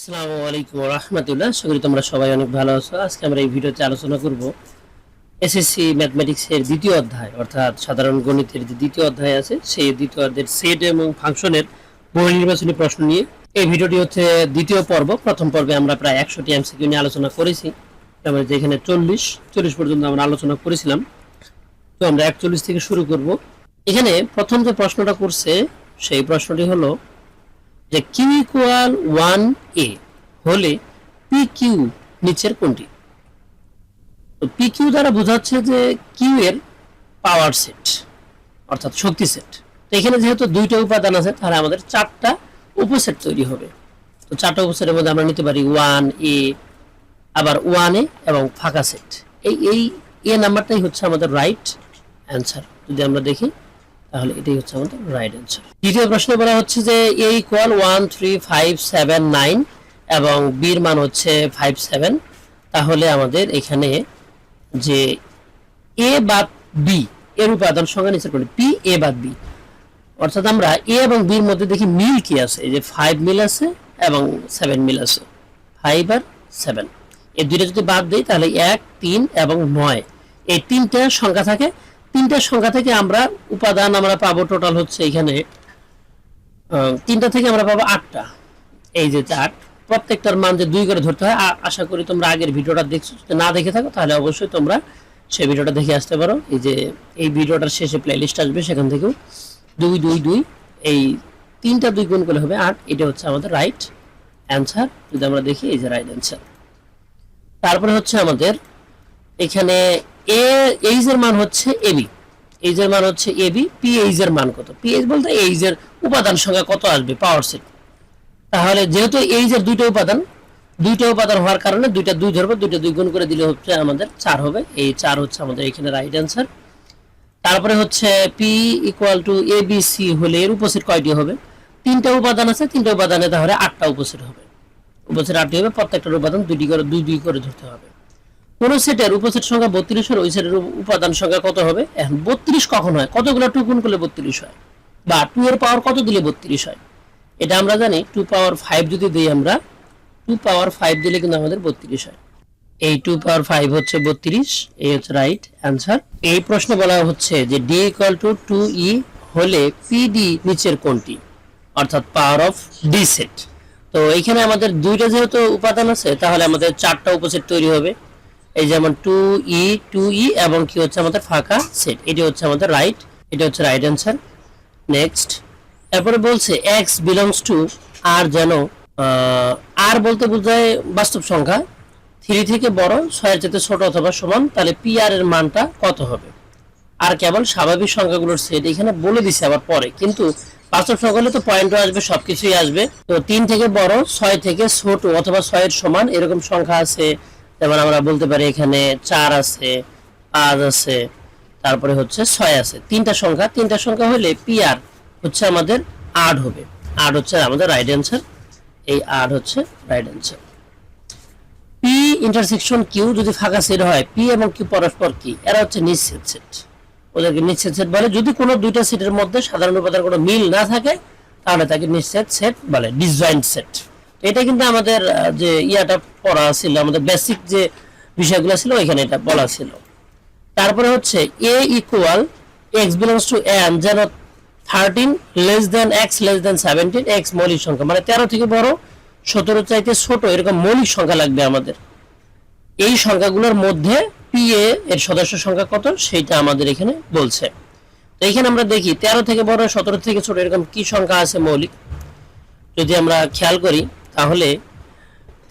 আসসালামু আলাইকুম ওয়া রাহমাতুল্লাহ। আশা করি তোমরা সবাই অনেক ভালো আছো। আজকে আমরা এই ভিডিওতে আলোচনা করব এসএসসি ম্যাথমেটিক্স এর দ্বিতীয় অধ্যায় অর্থাৎ সাধারণ গণিতের যে দ্বিতীয় অধ্যায় আছে সেই দ্বিতীয় অধ্যায়ের সেট এবং ফাংশনের বহু নির্বাচনী প্রশ্ন নিয়ে। এই ভিডিওটি হচ্ছে দ্বিতীয় পর্ব। প্রথম পর্বে আমরা প্রায় 100টি এমসিকিউ নিয়ে আলোচনা করেছি। আমরা যেখানে 40 পর্যন্ত আমরা আলোচনা করেছিলাম। তো আমরা 41 থেকে শুরু করব। এখানে প্রথম যে প্রশ্নটা করছে সেই প্রশ্নটি হলো যে কিউ ইকুয়াল 1a হলে পি কিউ নিচের কোনটি? তো পি কিউ দ্বারা বোঝাচ্ছে যে কিউ এর পাওয়ার সেট অর্থাৎ শক্তি সেট। তো এখানে যেহেতু দুইটা উপাদান আছে তাহলে আমাদের চারটা উপসেট তৈরি হবে। তো চারটা উপসেটের মধ্যে আমরা নিতে পারি 1a, আবার 1a এবং ফাঁকা সেট। এই এ নাম্বারটাই হচ্ছে আমাদের রাইট অ্যান্সার। যদি আমরা দেখি তাহলে এটাই হচ্ছে আমাদের রাইট অ্যান্সার। দ্বিতীয় প্রশ্নে বলা হচ্ছে যে a ইকুয়াল 1 3 5 7 9 এবং b এর মান হচ্ছে 5 7। তাহলে আমাদের এখানে যে a বাদ b এর উপাদান সংখ্যা নিচের কোনটি? p a বাদ b। অর্থাৎ আমরা a এবং b এর মধ্যে দেখি মিল কি আছে। এই যে 5 মিল আছে এবং 7 মিল আছে, 5 আর 7। এই দুইটা যদি বাদ দেই তাহলে 1 3 এবং 9 এই তিনটা সংখ্যা থাকে। তিনটা সংখ্যা থেকে আমরা উপাদান আমরা পাবো টোটাল হচ্ছে এখানে তিনটা থেকে আমরা পাবো 8টা। এই যে 8, প্রত্যেকটার মান যে 2 করে ধরতে হয়। আশা করি তোমরা আগের ভিডিওটা দেখছো, যদি না দেখে থাকো তাহলে অবশ্যই তোমরা সেই ভিডিওটা দেখে আসতে পারো। এই যে এই ভিডিওটার শেষে প্লেলিস্ট আসবে, সেখান থেকেও 2 2 2 এই তিনটা 2 গুণ করলে হবে 8। এটা হচ্ছে আমাদের রাইট অ্যান্সার। যদি আমরা দেখি এই যে রাইট অ্যান্সার। তারপরে হচ্ছে আমাদের এখানে এইচ এর মান হচ্ছে এবি, এইচ এর মান হচ্ছে এবি, পি এইচ এর মান কত? পি এইচ বলতে এইচ এর উপাদান সংখ্যা কত আসবে পাওয়ার সেট। তাহলে যেহেতু এইচ এর দুইটা উপাদান হওয়ার কারণে দুইটা 2 ধরবো, দুইটা 2 গুণ করে দিলে হচ্ছে আমাদের 4 হবে। এই 4 হচ্ছে আমাদের এখানে রাইট অ্যান্সার। তারপরে হচ্ছে P equal to A B C হলে এর উপসেট কয়টি হবে? তিনটা উপাদান আছে, তিনটা উপাদানে তাহলে 8টা উপসেট হবে। উপসেট 8টি হবে, প্রত্যেকটার উপাদান 2 করে ধরতে হবে। কোন সেটের উপসেট সংখ্যা 32 এর ওই সেটের উপাদান সংখ্যা কত হবে? এখন 32 কখন হয়? কতগুলো 2 গুণ করলে 32 হয়, বা 2 এর পাওয়ার কত দিলে 32 হয়? এটা আমরা জানি 2 পাওয়ার 5 যদি দেই আমরা, 2 পাওয়ার 5 দিলে কিন্তু আমাদের 32 হয়। এই 2 পাওয়ার 5 হচ্ছে 32। এই হচ্ছে রাইট অ্যান্সার। এই প্রশ্ন বলা হচ্ছে যে d ইকুয়াল টু 2e হলে pd নিচের কোনটি? অর্থাৎ পাওয়ার অফ ডি সেট। তো এখানে আমাদের দুইটা যেহেতু উপাদান আছে তাহলে আমাদের চারটা উপসেট তৈরি হবে। এই যেমন 2e এবং কি হচ্ছে আমাদের ফাঁকা সেট। এটি হচ্ছে আমাদের রাইট, এটা হচ্ছে রাইট অ্যান্সার। নেক্সট, এরপরে বলছে x বিলংস টু r, যেন r বলতে বোঝায় বাস্তব সংখ্যা 3 থেকে বড়, 6 এর চেয়ে ছোট অথবা সমান, তাহলে pr এর মানটা কত হবে? আর কেবল স্বাভাবিক সংখ্যাগুলোর সেট এখানে বলে দিছে আবার পরে, কিন্তু বাস্তব সংখ্যা হলে তো পয়েন্টও আসবে, সবকিছুই আসবে। তো 3 থেকে বড়, 6 থেকে ছোট অথবা 6 এর সমান এরকম সংখ্যা আছে। যেমন আমরা বলতে পারি এখানে 4 আছে, 5 আছে, তারপরে হচ্ছে 6 আছে। তিনটা সংখ্যা হলে pr হচ্ছে আমাদের 8 হবে। 8 হচ্ছে আমাদের রাইট অ্যান্সার। এই 8 হচ্ছে right answer. P intersection Q যদি ফাঁকা সেট হয়, পি এবং কিউ পরস্পর কি? এরা হচ্ছে নিশ্চিত সেট, ওদেরকে নিশ্চিত সেট বলে। যদি কোনো দুইটা সেটের মধ্যে সাধারণ উপাদান কোনো মিল না থাকে তাহলে তাকে নিশ্চিত সেট বলে, ডিসজয়েন্ট সেট। এটা কিন্তু আমাদের যে ইয়াটা পড়া ছিল, আমাদের বেসিক যে বিষয়গুলো ছিল ওইখানে এটা বলা ছিল। তারপরে হচ্ছে a equal x belongs to n, যেন 13 less than x less than 17, x মৌলিক সংখ্যা, মানে 13 থেকে বড় 17 চাইতে ছোট এরকম মৌলিক সংখ্যা লাগবে আমাদের। এই সংখ্যাগুলোর মধ্যে পি এর সদস্য সংখ্যা কত সেটা আমাদের এখানে বলছে। তো এখানে আমরা দেখি 13 থেকে বড় 17 থেকে ছোট এরকম কি সংখ্যা আছে মৌলিক। যদি আমরা খেয়াল করি তাহলে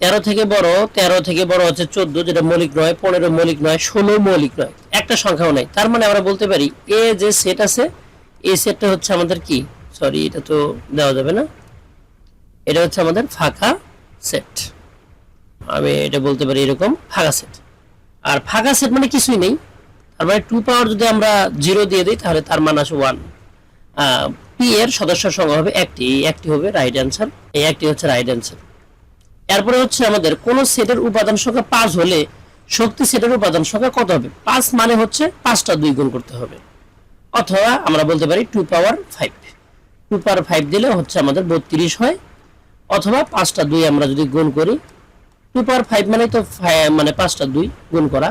13 থেকে বড় হচ্ছে 14, যেটা মৌলিক নয়, 15 মৌলিক নয়, 16 মৌলিক নয়, একটা সংখ্যাও নাই। তার মানে আমরা বলতে পারি এ যে সেট আছে এই সেটটা হচ্ছে আমাদের কি, সরি এটা তো দেওয়া যাবে না, এটা হচ্ছে আমাদের ফাঁকা সেট। আমি এটা বলতে পারি এরকম ফাঁকা সেট। আর ফাঁকা সেট মানে কিছুই নেই, তার মানে 2 পাওয়ার যদি আমরা 0 দিয়ে দিই তাহলে তার মান আসে 1। পি এর সদস্য সংখ্যা হবে একটি, এই একটি হবে রাইট অ্যান্সার। এই একটি হচ্ছে রাইট অ্যান্সার। এরপরে হচ্ছে আমাদের কোন সেটের উপাদান সংখ্যা 5 হলে শক্তি সেটের উপাদান সংখ্যা কত হবে? 5 মানে হচ্ছে 5টা 2 গুণ করতে হবে, অথবা আমরা বলতে পারি 2 পাওয়ার 5। 2 পাওয়ার 5 দিলে হচ্ছে আমাদের 32 হয়, অথবা 5টা 2 আমরা যদি গুণ করি 2 পাওয়ার 5 মানে তো মানে 5টা 2 গুণ করা,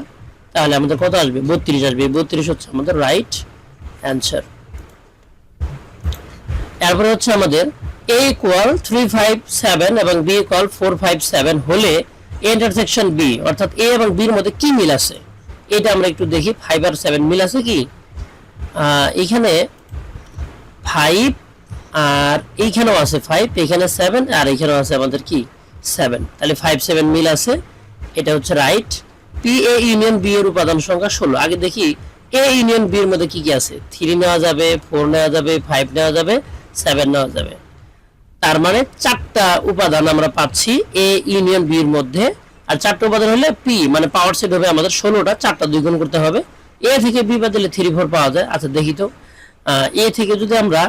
তাহলে আমাদের কত আসবে 32 আসবে। 32 হচ্ছে আমাদের রাইট অ্যানসার। এরপরে হচ্ছে আমাদের a ইকুয়াল 357 এবং b ইকুয়াল 457 হলে a ইন্টারসেকশন b অর্থাৎ a এবং b এর মধ্যে কি মিল আছে এটা আমরা একটু দেখি। 5 আর 7 মিল আছে কি? এখানে 5 আর এইখানেও আছে 5, এখানে 7 আর এখানেও আছে আমাদের কি 7, তাহলে 5 7 মিল আছে, এটা হচ্ছে right. P A union B এর উপাদান সংখ্যা 16। আগে দেখি এ ইউনিয়ন বি এর মধ্যে কি কি আছে। 3 নেওয়া যাবে, 4 নেওয়া যাবে, 5 নেওয়া যাবে, 7 নেওয়া যাবে। তার মানে 4টা উপাদান আমরা পাচ্ছি এ ইউনিয়ন বি এর মধ্যে। আর 4টা উপাদান হলে পি মানে পাওয়ার সেট হবে আমাদের 16টা, 4টা 2 গুণ করতে হবে। এ থেকে বি বাদ দিলে 3 4 পাওয়া যায়। আচ্ছা দেখি তো এ থেকে যদি আমরা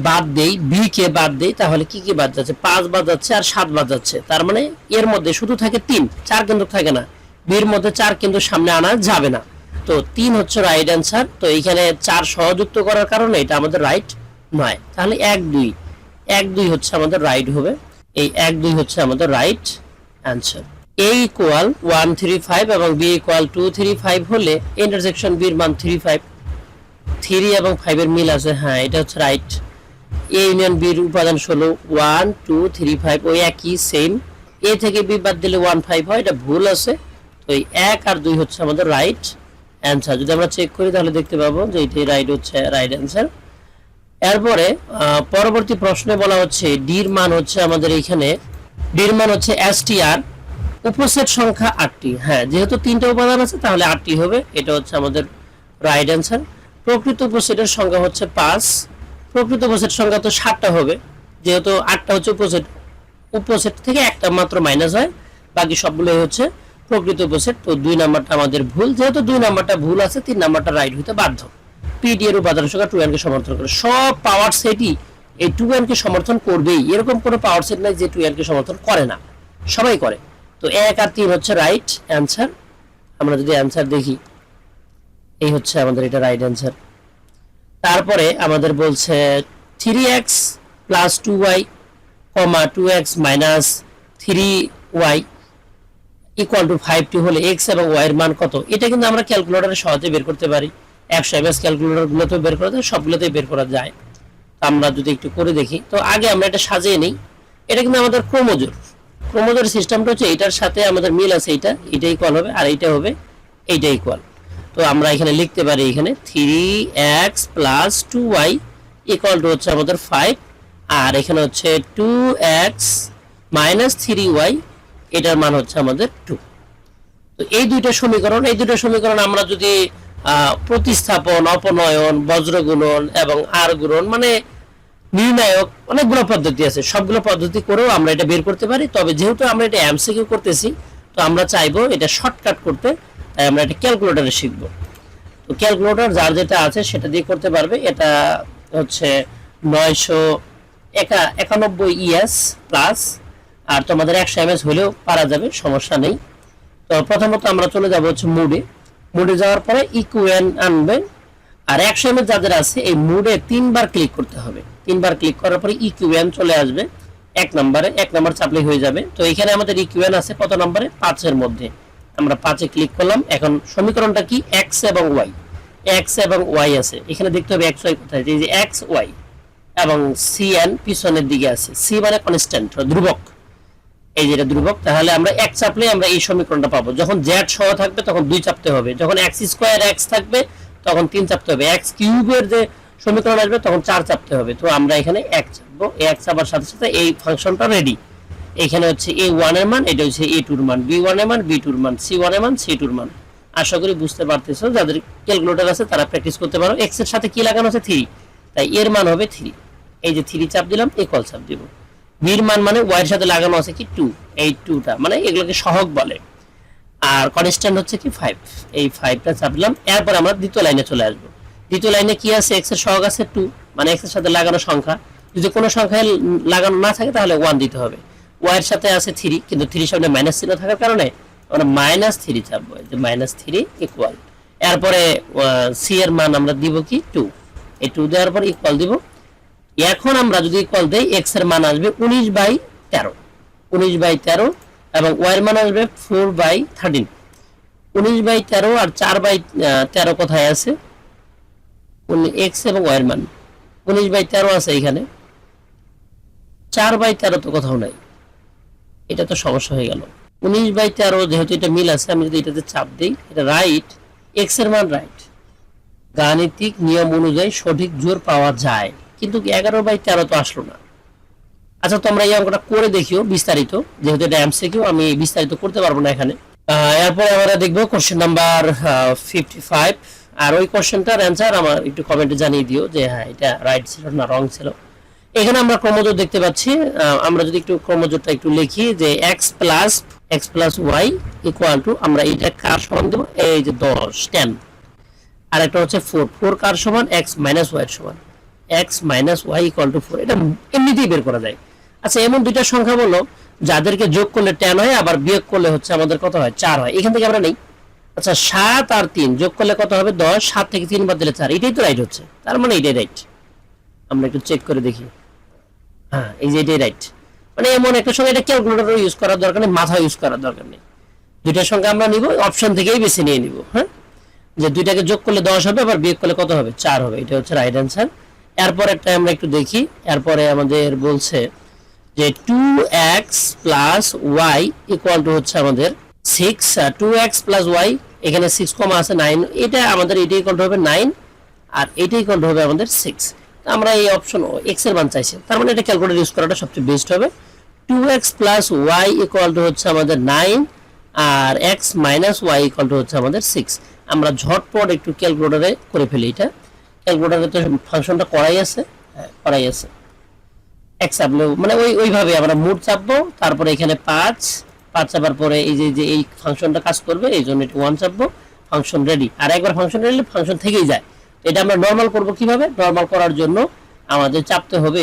বাদ দেই, বি কে বাদ দেই, তাহলে কি কি বাদ যাচ্ছে? 5 বাদ যাচ্ছে আর 7 বাদ যাচ্ছে। তার মানে এর মধ্যে শুধু থাকে 3, 4 কিন্তু থাকে না। বির মধ্যে 4 কিন্তু সামনে আনা যাবে না, তো 3 হচ্ছে রাইট অ্যান্সার। তো এখানে 4 সহযুক্ত করার কারণে এটা আমাদের রাইট নয়, তাহলে 1 2 1 2 হচ্ছে আমাদের রাইট হবে। এই 1 2 হচ্ছে আমাদের রাইট অ্যান্সার। a ইকুয়াল 135 এবং b ইকুয়াল 235 হলে ইন্টারসেকশন b এর মান 35। 3 এবং 5 এর মিল আছে, হ্যাঁ এটা হচ্ছে রাইট। a ইউনিয়ন b এর উপাদান 16, 1 2 3 5 ওই একই সেম। a থেকে b বাদ দিলে 1 5 হয়, এটা ভুল আছে। তো এই 1 আর 2 হচ্ছে আমাদের রাইট অ্যান্সার। যদি আমরা চেক করি তাহলে দেখতে পাবো যে এটাই রাইট হচ্ছে রাইট অ্যান্সার। এরপরে পরবর্তী প্রশ্নে বলা হচ্ছে ডির মান হচ্ছে আমাদের এখানে ডির মান হচ্ছে str, উপসেট সংখ্যা 8টি। হ্যাঁ যেহেতু 3টা উপাদান আছে তাহলে 8টি হবে, এটা হচ্ছে আমাদের রাইট অ্যান্সার। প্রকৃত উপসেটের সংখ্যা হচ্ছে 5। প্রকৃত উপসেট সংখ্যা তো 7টা হবে, যেহেতু 8টা হচ্ছে উপসেট, উপসেট থেকে একটা মাত্র মাইনাস হয়, বাকি সবগুলোই হচ্ছে প্রকৃত উপসেট। তো 2 নাম্বারটা আমাদের ভুল, যেহেতু 2 নাম্বারটা ভুল আছে 3 নাম্বারটা রাইট হতে বাধ্য। পিডি এর উপাদান সংখ্যা 2n কে সমর্থন করে। সব পাওয়ার সেটই এই 2n কে সমর্থন করবেই, এরকম কোনো পাওয়ার সেট নাই যে 2n কে সমর্থন করে না, সবাই করে। তো 1 আর 3 হচ্ছে রাইট অ্যান্সার। আমরা যদি অ্যান্সার দেখি এই হচ্ছে আমাদের এটা রাইট অ্যান্সার। তারপরে আমাদের বলছে 3x plus 2y, 2x minus 3y equal to 5 হলে x এবং y এর মান কত? এটা কিন্তু আমরা ক্যালকুলেটরে সহজে বের করতে পারি। 100 ms ক্যালকুলেটর গুলোতে বের করা যায়, সবগুলোতেই বের করা যায়। আমরা যদি একটু করে দেখি, তো আগে আমরা এটা সাজিয়ে নেই। এটা কিন্তু আমাদের ক্রোমোজোর, ক্রোমোজোর সিস্টেমটা হচ্ছে এটার সাথে আমাদের মিল আছে, এটা ইকুয়াল হবে আর এইটা হবে এইটা ইকুয়াল। তো আমরা এখানে লিখতে পারি এখানে 3x plus 2y equal to হচ্ছে আমাদের 5, আর এখানে হচ্ছে 2x মাইনাস 3y, এটার মান হচ্ছে আমাদের 2। তো এই দুইটা সমীকরণ আমরা যদি প্রতিস্থাপন, অপনয়ন, বজ্রগুণন এবং আর গুণন মানে নির্ণায়ক, অনেকগুলো পদ্ধতি আছে, সবগুলো পদ্ধতি করেও আমরা এটা বের করতে পারি। তবে যেহেতু আমরা এটা এমসিকিউ করতেছি, তো আমরা চাইবো এটা শর্টকাট করতে, তাই আমরা এটা ক্যালকুলেটরে শিখব। তো ক্যালকুলেটর যার যেটা আছে সেটা দিয়ে করতে পারবে। এটা হচ্ছে 991 ES প্লাস, আর তোমাদের 100 ms হলেও পারা যাবে, সমস্যা নেই। তো প্রথমত আমরা চলে যাব হচ্ছে মুডে যাওয়ার পরে ইকুয়েন আনবেন, আর 100 ms যাদের আছে এই মুডে 3বার ক্লিক করতে হবে। 3বার ক্লিক করার পরে ইকুয়েন চলে আসবে 1 নম্বর চাপলে হয়ে যাবে। তো এখানে আমাদের ইকুয়েন আছে কত নম্বরে? 5 এর মধ্যে। আমরা 5 এ ক্লিক করলাম। এখন সমীকরণটা কি? x এবং y আছে, এখানে দেখতে হবে x y কোথায়, এই যে x y এবং cn পিছনের দিকে আছে। c মানে কনস্ট্যান্ট, ধ্রুবক, এই যেটা ধ্রুবক। তাহলে আমরা 1 চাপলে আমরা এই সমীকরণটা পাবো। যখন z সহ থাকবে তখন 2 চাপতে হবে, যখন x স্কয়ার x থাকবে তখন 3 চাপতে হবে, x কিউবের যে সমীকরণ আসবে তখন 4 চাপতে হবে। তো আমরা এখানে 1 চাপবো, 1 চাপার সাথে সাথে এই ফাংশনটা রেডি। এখানে হচ্ছে a1 এর মান, এটা হচ্ছে a2 এর মান, b1 এর মান, b2 এর মান, c1 এর মান, c2 এর মান। আশা করি বুঝতে পারতেছো, যাদের ক্যালকুলেটর আছে তারা প্র্যাকটিস করতে পারো। x এর সাথে কি লাগানো আছে? 3, তাই এর মান হবে 3। এই যে 3 চাপ দিলাম, ইকুয়াল চাপ দিব। b এর মান মানে y এর সাথে লাগানো আছে কি 2, এই 2টা মানে এগুলোকে সহগ বলে। আর কনস্ট্যান্ট হচ্ছে কি 5, এই 5টা চাপ দিলাম। এরপর আমরা দ্বিতীয় লাইনে চলে আসব। দ্বিতীয় লাইনে কি আছে? x এর সহগ আছে 2, মানে x এর সাথে লাগানো সংখ্যা। যদি কোনো সংখ্যায় লাগানো না থাকে তাহলে 1 দিতে হবে। y এর সাথে আছে 3, কিন্তু 3 এর সামনে মাইনাস চিহ্ন থাকার কারণে আমরা -3 চাপবো, যে -3 ইকুয়াল। এরপরে c এর মান আমরা দিব কি 2, এই 2 দেওয়ার পর ইকুয়াল দিব। এখন আমরা যদি ইকুয়াল দেই এক্স এর মান আসবে 19/13, 19/13, এবং ওয়াই এর মান আসবে 4/13। 19/13 আর 4/13 কোথায় আছে? এক্স এবং ওয়াই এর মান 19/13 আছে এখানে, 4/13 তো কোথাও নাই। এটা তো সমস্যা হয়ে গেল। 19/13 যেহেতু এটা মিল আছে, আমি যদি এটাতে চাপ দিই, এটা রাইট, এক্স এর মান রাইট, গাণিতিক নিয়ম অনুযায়ী সঠিক জোর পাওয়া যায়, কিন্তু 11/13 তো আসলো না। আচ্ছা, তোমরা এই অঙ্কটা করে দেখিও বিস্তারিত, যেহেতু এটা এমসিকিউ, আমি বিস্তারিত করতে পারবো না এখানে। এরপরে আমরা দেখবো কোশ্চেন নাম্বার 55, আর ওই কোশ্চেনটার অ্যান্সার আমার একটু কমেন্টে জানিয়ে দিও যে হ্যাঁ এটা রাইট ছিল না রং ছিল। এখানে আমরা ক্রমজোর দেখতে পাচ্ছি। আমরা যদি একটু ক্রমজোরটা একটু লিখি যে x plus Y equal to, আমরা এটা কার সমান দেবো, এই যে 10 10, আর একটা হচ্ছে 4 কার সমান, x মাইনাস ওয়াই এর সমান, x minus Y equal to 4। এটা এমনিতেই বের করা যায়। আচ্ছা, এমন দুইটা সংখ্যা বলো যাদেরকে যোগ করলে 10 হয়, আবার বিয়োগ করলে হচ্ছে আমাদের কত হয়, 4 হয়। এখান থেকে আমরা নেই। আচ্ছা, 7 আর 3 যোগ করলে কত হবে, 10, 7 থেকে 3 বাদ দিলে 4, এটাই তো রাইট হচ্ছে, তার মানে এটাই রাইট। আমরা একটু চেক করে দেখি। হ্যাঁ, এই যে এটাই রাইট। মানে এমন একটা সংখ্যা, এটা ক্যালকুলেটর ইউজ করার দরকার নেই, মাথা ইউজ করার দরকার নেই। দুইটা সংখ্যা আমরা নিব, অপশন থেকেই বেছে নিয়ে নিব। হ্যাঁ, যে দুইটাকে যোগ করলে 10 হবে, আবার বিয়োগ করলে কত হবে, 4 হবে। এটা হচ্ছে রাইট অ্যান্সার। এরপর একটা আমরা একটু দেখি। এরপরে আমাদের বলছে যে 2x plus Y equal to হচ্ছে আমাদের 6। 2x প্লাস ওয়াই, এখানে 6 কমা আছে 9, এটা আমাদের এটা ইকুয়াল টু হবে 9, আর এটা ইকুয়াল টু হবে আমাদের 6। আমরা এই অপশন x এর মান চাইছি, তার মানে এটা ক্যালকুলেটর ইউজ করাটা সবচেয়ে বেস্ট হবে। 2x plus Y equal to হচ্ছে আমাদের 9, আর x minus Y equal to হচ্ছে আমাদের 6। আমরা ঝটপট একটু ক্যালকুলেটরে করে ফেলি। এটা ক্যালকুলেটরে তো ফাংশনটা করাই আছে, হ্যাঁ করাই আছে। x চাপলে মানে ওইভাবে আমরা মোট চাপবো, তারপরে এখানে 5 চাপার পরে এই যে এই ফাংশনটা কাজ করবে, এই জন্য এটা 1 চাপবো, ফাংশন রেডি। আর একবার ফাংশন রেডি, ফাংশন থেকেই যায়। এটা আমরা নরমাল করব কিভাবে? নরমাল করার জন্য আমাদের চাপতে হবে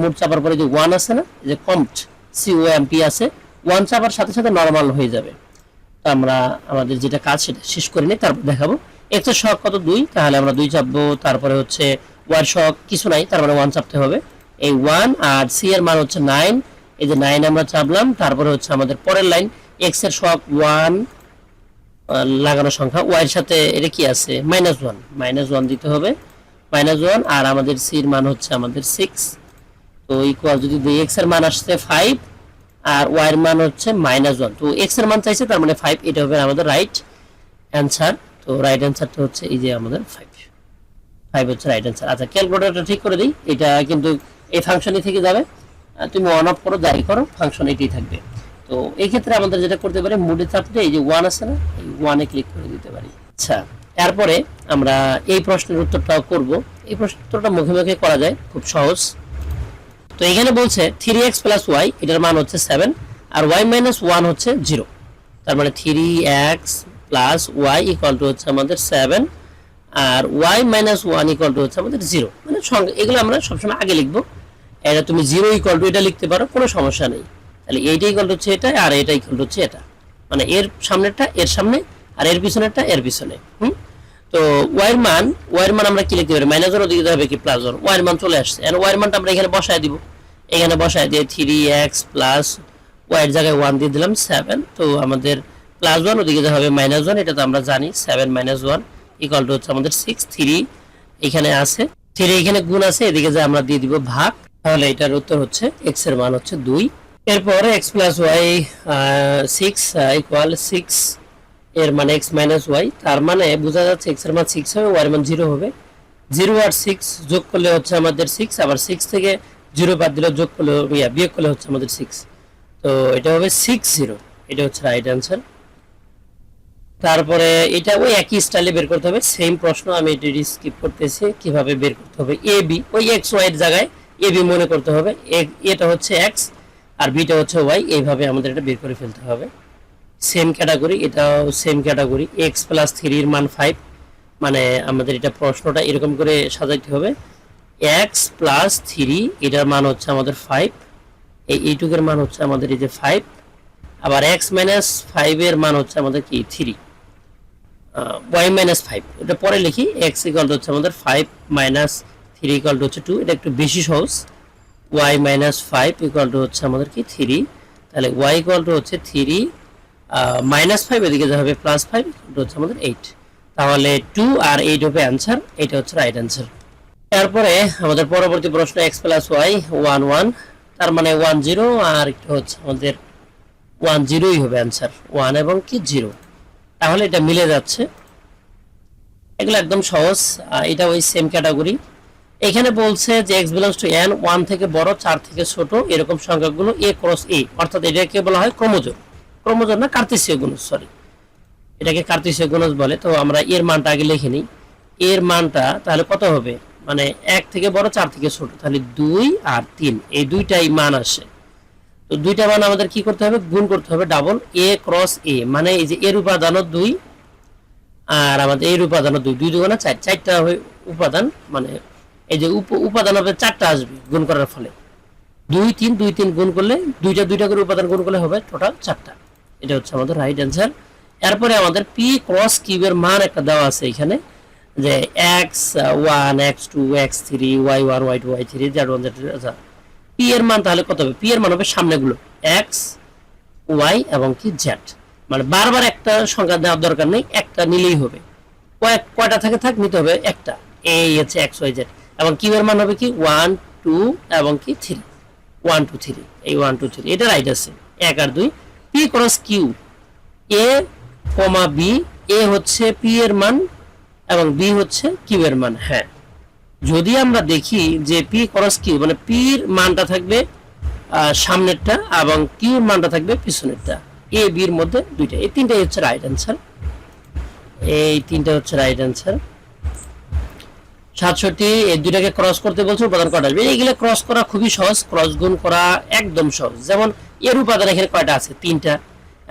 মোট চাপার পরে যে 1 আছে না, যে কম্পট COMP আছে, 1 চাপার সাথে সাথে নরমাল হয়ে যাবে। তো আমরা আমাদের যেটা কাজ সেটা শেষ করে নিই, তারপর দেখাবো। x এর সহগ কত, 2, তাহলে আমরা 2 চাপবো। তারপরে হচ্ছে y এর সহগ কিছু নাই, তার মানে 1 চাপতে হবে, এই 1, আর c এর মান হচ্ছে 9, এই যে 9 আমরা চাপলাম। তারপরে হচ্ছে আমাদের পরের লাইন, x এর সহগ 1 লাগানো সংখ্যা, y এর সাথে এটা কি আছে, -1 দিতে হবে, -1, আর আমাদের c এর মান হচ্ছে আমাদের 6। তো ইকুয়াল যদি x এর মান আসছে 5, আর y এর মান হচ্ছে -1, তো x এর মান চাইছে, তার মানে 5, এটা হবে আমাদের রাইট অ্যানসার। তো রাইট অ্যানসারটা হচ্ছে এই যে আমাদের 5 হচ্ছে রাইট অ্যানসার। আচ্ছা, ক্যালকুলেটরটা ঠিক করে দিই, এটা কিন্তু এই ফাংশনই থেকে যাবে, তুমি অন অফ করো, যাই করো, ফাংশন এটাই থাকবে। তো এই ক্ষেত্রে আমাদের যেটা করতে পারি, মোডে চাপতে এই যে 1 আছে না, এই 1 এ ক্লিক করে দিতে পারি। আচ্ছা, এরপরে আমরা এই প্রশ্নের উত্তরটাও করব। এই প্রশ্নের উত্তরটা মুখে মুখে করা যায়, খুব সহজ। তো এখানে বলছে 3x প্লাস ওয়াই, এটার মান হচ্ছে 7, আর y মাইনাস 1 হচ্ছে 0, তার মানে 3x plus Y equal to হচ্ছে আমাদের 7, আর y মাইনাস 1 ইকুয়াল টু হচ্ছে আমাদের 0। মানে এগুলো আমরা সবসময় আগে লিখবো। এটা তুমি 0 ইকুয়াল টু এটা লিখতে পারো, কোনো সমস্যা নেই। তাহলে এইটা ইকুয়াল টু হচ্ছে এটা, আর এটা ইকুয়াল টু হচ্ছে এটা, মানে এর সামনেরটা এর সামনে, আর এর পিছনেরটা এর পিছনে। তো y এর মান আমরা কি লিখতে পারি, -1 ওদিকে যাবে কি +1, y এর মান চলে আসছে, আর y এর মানটা আমরা এখানে বসায় দিব। এখানে বসায় দিয়ে 3x প্লাস y এর জায়গায় 1 দিয়ে দিলাম 7, তো আমাদের +1 ওদিকে যাবে -1, এটা তো আমরা জানি, 7 - 1 ইকুয়াল টু হচ্ছে আমাদের 6। 3 এখানে আছে, 3 এখানে গুণ আছে, এদিকে যা আমরা দিয়ে দিব ভাগ, তাহলে এটার উত্তর হচ্ছে x এর মান হচ্ছে 2। এরপরে x প্লাস y 6 ইকুয়াল 6 এর মানে x মাইনাস y, তার মানে বোঝা যাচ্ছে x এর মান 6 হবে, y এর মান 0 হবে। 0 আর 6 যোগ করলে হচ্ছে আমাদের 6, আবার 6 থেকে 0 বাদ দিলে যোগ করলে বিয়োগ করলে হচ্ছে আমাদের 6, তো এটা হবে 60, এটা হচ্ছে রাইট অ্যান্সার। তারপরে এটা ওই একই স্টাইলে বের করতে হবে, সেম প্রশ্ন, আমি এটা স্কিপ করতেছি। কিভাবে বের করতে হবে, এ বি, ওই x y এর জায়গায় এ বি মনে করতে হবে, এটা হচ্ছে x আর বিটা হচ্ছে y, এইভাবে আমাদের এটা বের করে ফেলতে হবে। সেম ক্যাটাগরি, এটাও সেম ক্যাটাগরি, x প্লাস 3 এর মান 5, মানে আমাদের এটা প্রশ্নটা এরকম করে সাজাইতে হবে, x প্লাস 3 এটার মান হচ্ছে আমাদের 5, এইটুকের মান হচ্ছে আমাদের এই যে 5, আবার x মাইনাস 5 এর মান হচ্ছে আমাদের কি 3, y মাইনাস 5, এটা পরে লিখি, x ইকুয়াল হচ্ছে আমাদের 5 মাইনাস 3 ইকুয়াল টু হচ্ছে 2, এটা একটু বেশি সহজ। y মাইনাস 5 ইকুয়াল টু হচ্ছে আমাদের কি 3, তাহলে y ইকুয়াল টু হচ্ছে 3 মাইনাস 5, এদিকে যা হবে প্লাস 5 ইকুয়াল টু হচ্ছে আমাদের 8। তাহলে 2 আর 8 হবে অ্যান্সার, এটা হচ্ছে রাইট অ্যান্সার। তারপরে আমাদের পরবর্তী প্রশ্ন x প্লাস y 1 1, তার মানে 1 0 আর একটা হচ্ছে আমাদের 1 0ই হবে অ্যান্সার, 1 এবং কি 0। তাহলে এটা মিলে যাচ্ছে, এগুলো একদম সহজ। এটা ওই সেম ক্যাটাগরি। এখানে বলছে যে x বিলংস টু n, 1 থেকে বড় 4 থেকে ছোট এরকম সংখ্যাগুলো a ক্রস a, অর্থাৎ এটাকে বলা হয় ক্রোমোজোম। ক্রোমোজোম না, কার্তেশীয় গুণজ, সরি, এটাকে কার্তেশীয় গুণজ বলে। তো আমরা এর মানটা আগে লিখে নিই। এর মানটা তাহলে কত হবে, মানে 1 থেকে বড় 4 থেকে ছোট, তাহলে 2 আর 3 এই দুইটাই মান আসে। তো দুইটা মান আমাদের কি করতে হবে, গুণ করতে হবে ডাবল, a ক্রস a, মানে এই যে এর উপাদানও 2 আর আমাদের এর উপাদানও 2, 2 দুগুণে 4, 4টা উপাদান, মানে এই যে উপাদান হবে 4টা আসবে গুণ করার ফলে। 2 3 2 3 গুণ করলে দুইটা করে উপাদান গুণ করলে হবে টোটাল 4টা। এটা হচ্ছে আমাদের রাইট অ্যান্সার। এরপরে আমাদের p ক্রস কিউবের মান একটা দেওয়া আছে এখানে, যে x1 x2 x3 y1 y2 y3 z1 z2। আচ্ছা, p এর মান তাহলে কত হবে, p এর মান হবে সামনেগুলো x y এবং কি z, মানে বারবার একটা সংখ্যা দেওয়ার দরকার নেই, একটা নিলেই হবে। কয়টা থাকে থাক, নিতে হবে একটা, এই হচ্ছে x y z। এবং কিউ এর মান হবে কি 1 2 এবং কি 3, 1 2 3, এই 1 2 3 এটা রাইট আছে, 1 আর 2। p cross Q a comma b, a হচ্ছে p এর মান এবং b হচ্ছে কিউ এর মান। হ্যাঁ, যদি আমরা দেখি যে p ক্রস কিউ, মানে p এর মানটা থাকবে সামনেরটা এবং কিউ এর মানটা থাকবে পিছনেরটা, a b এর মধ্যে দুইটা, এই তিনটাই হচ্ছে রাইট অ্যান্সার। এই তিনটা হচ্ছে রাইট অ্যান্সার। 67, এই দুইটাকে ক্রস করতে বলছো, উপাদান কয়টা আসবে, এইগুলো ক্রস করা খুবই সহজ, ক্রস গুণ করা একদম সহজ। যেমন এর উপাদান এখানে কয়টা আছে, 3টা,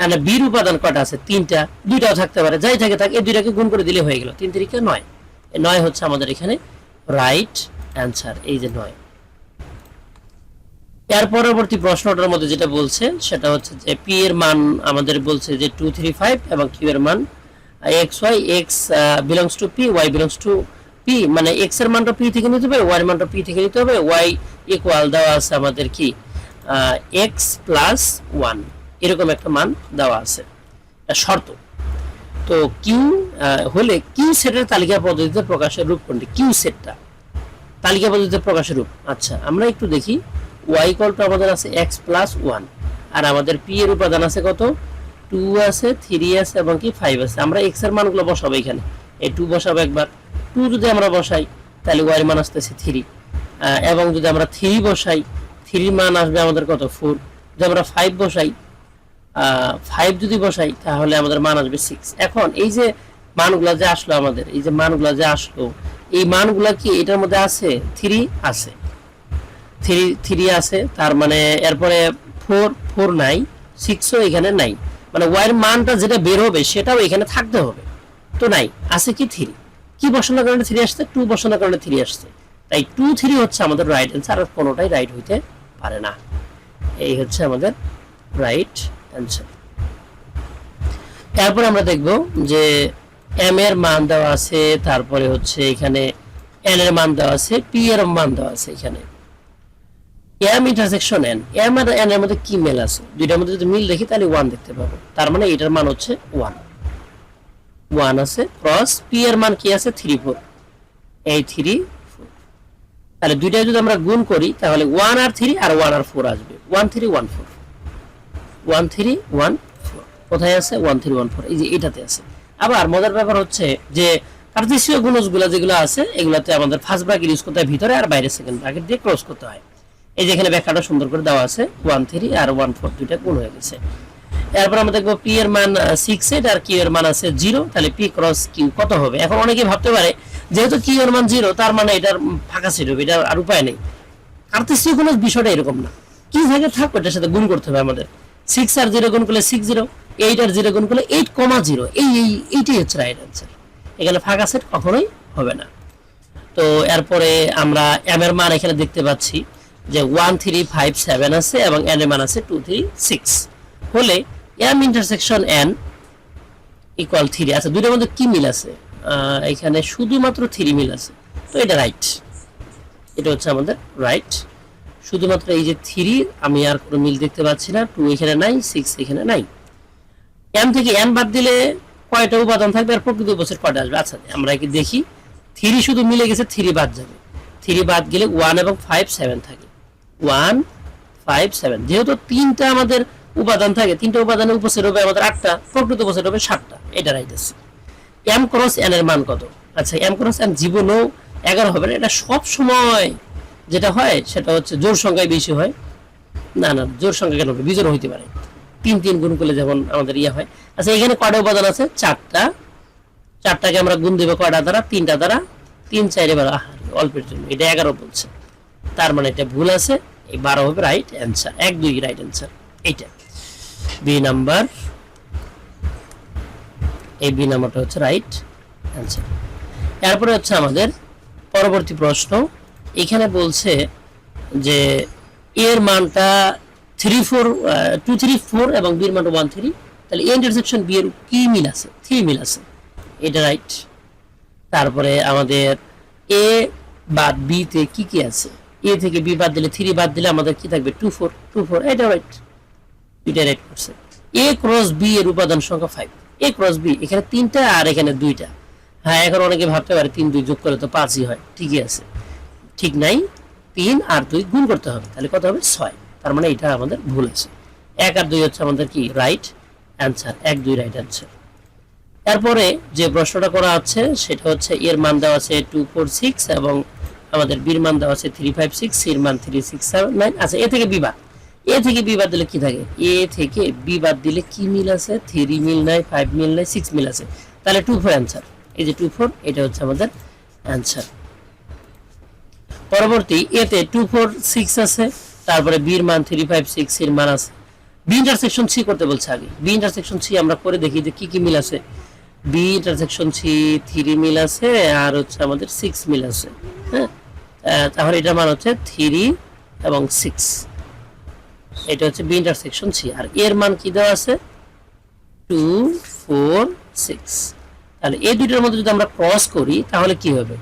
আর বির উপাদান কয়টা আছে, 3টা, দুইটাও থাকতে পারে, যাই থাকে থাক, এই দুইটাকে গুণ করে দিলে হয়ে গেল, 3 3 9, এই 9 হচ্ছে আমাদের এখানে রাইট অ্যান্সার, এই যে 9। এর পরবর্তী প্রশ্নটার মধ্যে যেটা বলছে সেটা হচ্ছে যে p এর মান আমাদের বলছে যে 2 3 5 এবং q এর মান x y, x belongs to p, y belongs to p, মানে x এর মানটা p থেকে নিতে হবে, y এর মানটা p থেকে নিতে হবে, y ইকুয়াল দেওয়া আছে আমাদের কি x প্লাস 1, এরকম একটা মান দেওয়া আছে, এটা শর্ত। তো q হলে q সেটের তালিকা পদ্ধতিতে প্রকাশের রূপ কোনটি, q সেটটা তালিকা পদ্ধতিতে প্রকাশের রূপ। আচ্ছা, আমরা একটু দেখি, y ইকুয়াল টু আমাদের আছে x প্লাস 1, আর আমাদের p এর উপাদান আছে কত, 2 আছে 3 আছে এবং কি 5 আছে। আমরা x এর মানগুলো বসাবো এখানে, এই 2 বসাবো একবার, 2 যদি আমরা বসাই তাহলে y এর মান আসতেছে 3, এবং যদি আমরা 3 বসাই 3 মান আসবে আমাদের কত 4, যদি আমরা 5 বসাই 5 যদি বসাই তাহলে আমাদের মান আসবে 6। এখন এই যে মানগুলো যে আসলো আমাদের, এই যে মানগুলো যে আসলো, এই মানগুলো কি এটার মধ্যে আছে, 3 আছে, 3 আছে, তার মানে এরপরে 4 নাই, 6ও এখানে নাই, মানে y এর মানটা যেটা বের হবে সেটাও এখানে থাকতে হবে, তো নাই, আছে কি 3, কি বসানোর কারণে 3 আসছে, 2 বসানোর কারণে 3 আসছে, তাই 2 3 হচ্ছে আমাদের রাইট অ্যান্সার, আর কোনোটাই রাইট হইতে পারে না। এই হচ্ছে আমাদের রাইট অ্যান্সার। তারপর আমরা দেখব যে m এর মান দেওয়া আছে, তারপরে হচ্ছে এখানে n এর মান দেওয়া আছে, p এর মান দেওয়া আছে এখানে, m ইন্টারসেকশন n, m আর n এর মধ্যে কি মিল আছে, দুইটার মধ্যে যদি মিল দেখি তাহলে 1 দেখতে পাবো, তার মানে এটার মান হচ্ছে 1 আছে, ক্রস p এর মান কি আছে 3 4, এই 3 4, তাহলে দুইটা যদি আমরা গুণ করি তাহলে 1 আর 3 আর 1 আর 4 আসবে, 1 3 1 4, 1 3 1 4, কোথায় আছে 1 3 1 4, এই যে এটাতে আছে। আবার মজার ব্যাপার হচ্ছে যে কার্তেশীয় গুণজগুলো যেগুলো আছে এগুলাতে আমাদের ফার্স্ট ব্র্যাকেট ইউজ করতে হয় ভিতরে, আর বাইরে সেকেন্ড ব্র্যাকেট দিয়ে ক্রস করতে হয়। এই যে এখানে ব্যাখ্যাটা সুন্দর করে দেওয়া আছে, 1 3 আর 1 4 দুইটা গুণ হয়ে গেছে। এরপর আমরা দেখব p এর মান 6 8 আর q এর মান আছে 0, তাহলে p ক্রস q কত হবে। এখন অনেকেই ভাবতে পারে যেহেতু q এর মান 0 তার মানে এটার ফাঁকা সেট হবে, এটা আর উপায় নেই। কার্তেশীয় গুণজ বিষয়টা এরকম না, কি জায়গায় থাকবে এটার সাথে গুণ করতে হবে আমাদের, 6 আর 0 গুণ করলে 6 0, 8 আর 0 গুণ করলে 8,0, এইটাই হচ্ছে রাইট অ্যান্সার, এখানে ফাঁকা সেট কখনোই হবে না। তো এরপরে আমরা m এর মান এখানে দেখতে পাচ্ছি যে 1 3 5 7 আছে এবং n এর মান আছে 2 3 6, হলে m ইন্টারসেকশন n ইকুয়াল 3। আচ্ছা, দুইটার মধ্যে কি মিল আছে, এখানে শুধুমাত্র 3 মিল আছে, তো এটা রাইট, এটা হচ্ছে আমাদের রাইট। শুধুমাত্র এই যে 3 আমি আর কোনো মিল দেখতে পাচ্ছি না, 2 এখানে নাই, 6 এখানে নাই। m থেকে n বাদ দিলে কয়টা উপাদান থাকবে আর প্রকৃত উপসেট কয়টা আসবে? আচ্ছা আমরা কি দেখি, 3 শুধু মিলে গেছে, 3 বাদ যাবে, 3 বাদ গেলে 1 এবং 5 7 থাকে, 1 5 7। যেহেতু 3টা আমাদের উপাদান থাকে, 3টা উপাদানের উপসেট হবে আমাদের 8টা, প্রকৃত উপসেট হবে 7টা। এটা রাইট আছে। m ক্রস n এর মান কত? আচ্ছা m ক্রস n জীবনও 11 হবে না, এটা সব সময় যেটা হয় সেটা হচ্ছে জোড় সংখ্যায় বেশি হয়। না না, জোড় সংখ্যা কেন হবে, বিজোড় হইতে পারে, 3 3 গুণ করলে যেমন আমাদের ইয়ে হয়। আচ্ছা এখানে কয়টা উপাদান আছে? 4টা। 4টাকে আমরা গুণ দেব কয়টা দ্বারা? 3টা দ্বারা। 3 4 এবার অল্পের জন্য এটা 11 বলছে, তার মানে এটা ভুল আছে, এই 12 হবে রাইট অ্যান্সার। 1 2 রাইট অ্যান্সার এইটা, বি নাম্বার। এই বি নাম্বারটা হচ্ছে রাইট অ্যান্সার। এরপরে হচ্ছে আমাদের পরবর্তী প্রশ্ন। এখানে বলছে যে এর মানটা 3 4 2 3 4 এবং বি এর মানটা 1 3, তাহলে এ ইন্টারসেকশন বি এর কি মিল আছে? 3 মিল আছে, এটা রাইট। তারপরে আমাদের এ বাদ বি তে কি কি আছে? এ থেকে বি বাদ দিলে 3 বাদ দিলে আমাদের কি থাকবে? 2 4 2 4, এটা রাইট, এটা রাইট করছে। এ ক্রস বি এর উপাদান সংখ্যা 5। এ ক্রস বি এখানে 3টা আর এখানে 2টা। হ্যাঁ এখন অনেকে ভাবতে পারে 3 2 যোগ করে তো 5ই হয়, ঠিকই আছে, ঠিক নাই, 3 আর 2 গুণ করতে হবে, তাহলে কত হবে? 6। তার মানে এটা আমাদের ভুল আছে। 1 আর 2 হচ্ছে আমাদের কি রাইট অ্যান্সার, 1 2 রাইট অ্যান্সার। এরপরে যে প্রশ্নটা করা আছে সেটা হচ্ছে এর মান দেওয়া আছে 2 4 6 এবং আমাদের বির মান দেওয়া আছে 3 5 6, সির মান 3 6 7 9। আচ্ছা এ থেকে বি বাদ, এ থেকে বি বাদ দিলে কি থাকে? এ থেকে বি বাদ দিলে কি মিল আছে? 3 মিল নাই, 5 মিল নাই, 6 মিল আছে, তাহলে 2 4 অ্যান্সার। এই যে 2 4, এটা হচ্ছে আমাদের অ্যান্সার। পরবর্তী এতে 2 4 6 আছে, তারপরে বির মান 3 5 6 এর মান আছে। বি ইন্টারসেকশন সি করতে বলছে আগে, বি ইন্টারসেকশন সি আমরা করে দেখি যে কি কি মিল আছে। বি ইন্টারসেকশন সি 3 মিল আছে আর হচ্ছে আমাদের 6 মিল আছে। হ্যাঁ তাহলে এটার মান হচ্ছে 3 এবং 6, এটা হচ্ছে বি ইন্টারসেকশন সি। আর এর মান কি দেওয়া আছে? 2 4 6। তাহলে এই দুইটার মধ্যে যদি আমরা ক্রস করি তাহলে কি হবে?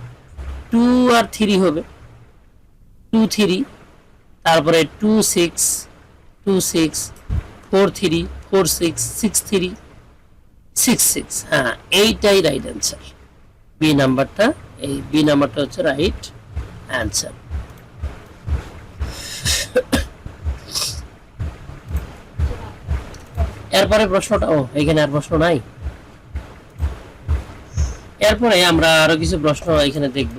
2 আর 3 হবে, 2 3, তারপরে 2 6 2 6 4 3 4 6 6 3 6 6। হ্যাঁ এইটাই রাইট অ্যান্সার, বি নাম্বারটা। এই বি নাম্বারটা হচ্ছে রাইট অ্যান্সার। এরপরে প্রশ্নটা, ও এখানে আর প্রশ্ন নাই। এরপরে আমরা আরো কিছু প্রশ্ন এখানে দেখব।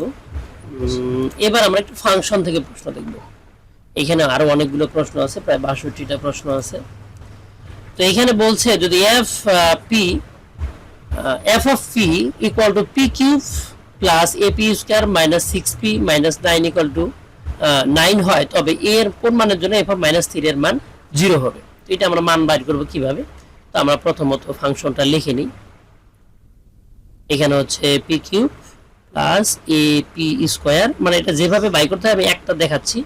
এবার আমরা একটু ফাংশন থেকে প্রশ্ন দেখব। এখানে আরো অনেকগুলো প্রশ্ন আছে, প্রায় 62টা প্রশ্ন আছে। তো এখানে বলছে যদি F of P equal two P cube plus A P square minus 6p minus 9 equal to 9 হয়, তবে এর কোন মানের জন্য এফ অফ মাইনাস 3 এর মান 0 হবে? তো এটা আমরা মান বাইর করব কিভাবে? তো আমরা প্রথমত ফাংশনটা লিখে নিই। এখানে হচ্ছে P cube plus A P square, মানে এটা যেভাবে বাইর করতে হবে একটা দেখাচ্ছি,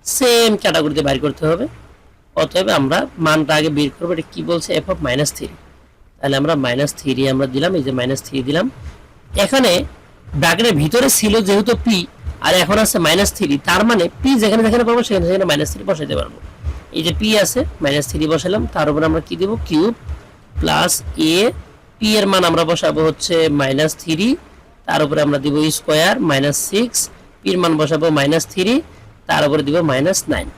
সেম ক্যাটাগরিতে বাইর করতে হবে। অতএব আমরা মানটা আগে বের করবো। এটা কি বলছে? এফ অফ মাইনাস 3, তাহলে আমরা মাইনাস 3 আমরা দিলাম, এই যে মাইনাস 3 দিলাম। এখানে ব্র্যাকেটের ভিতরে ছিল যেহেতু পি আর এখন আছে মাইনাস 3, তার মানে পি যেখানে যেখানে পাবো সেখানে সেখানে মাইনাস 3 বসাইতে পারবো। এই যে পি আছে মাইনাস 3 বসালাম, তার উপর আমরা কি দেবো? কিউব প্লাস এ পি এর মান আমরা বসাবো হচ্ছে মাইনাস 3, তার উপরে আমরা দিব স্কোয়ার মাইনাস 6, পির মান বসাবো মাইনাস 3, তার উপরে দিব মাইনাস 9।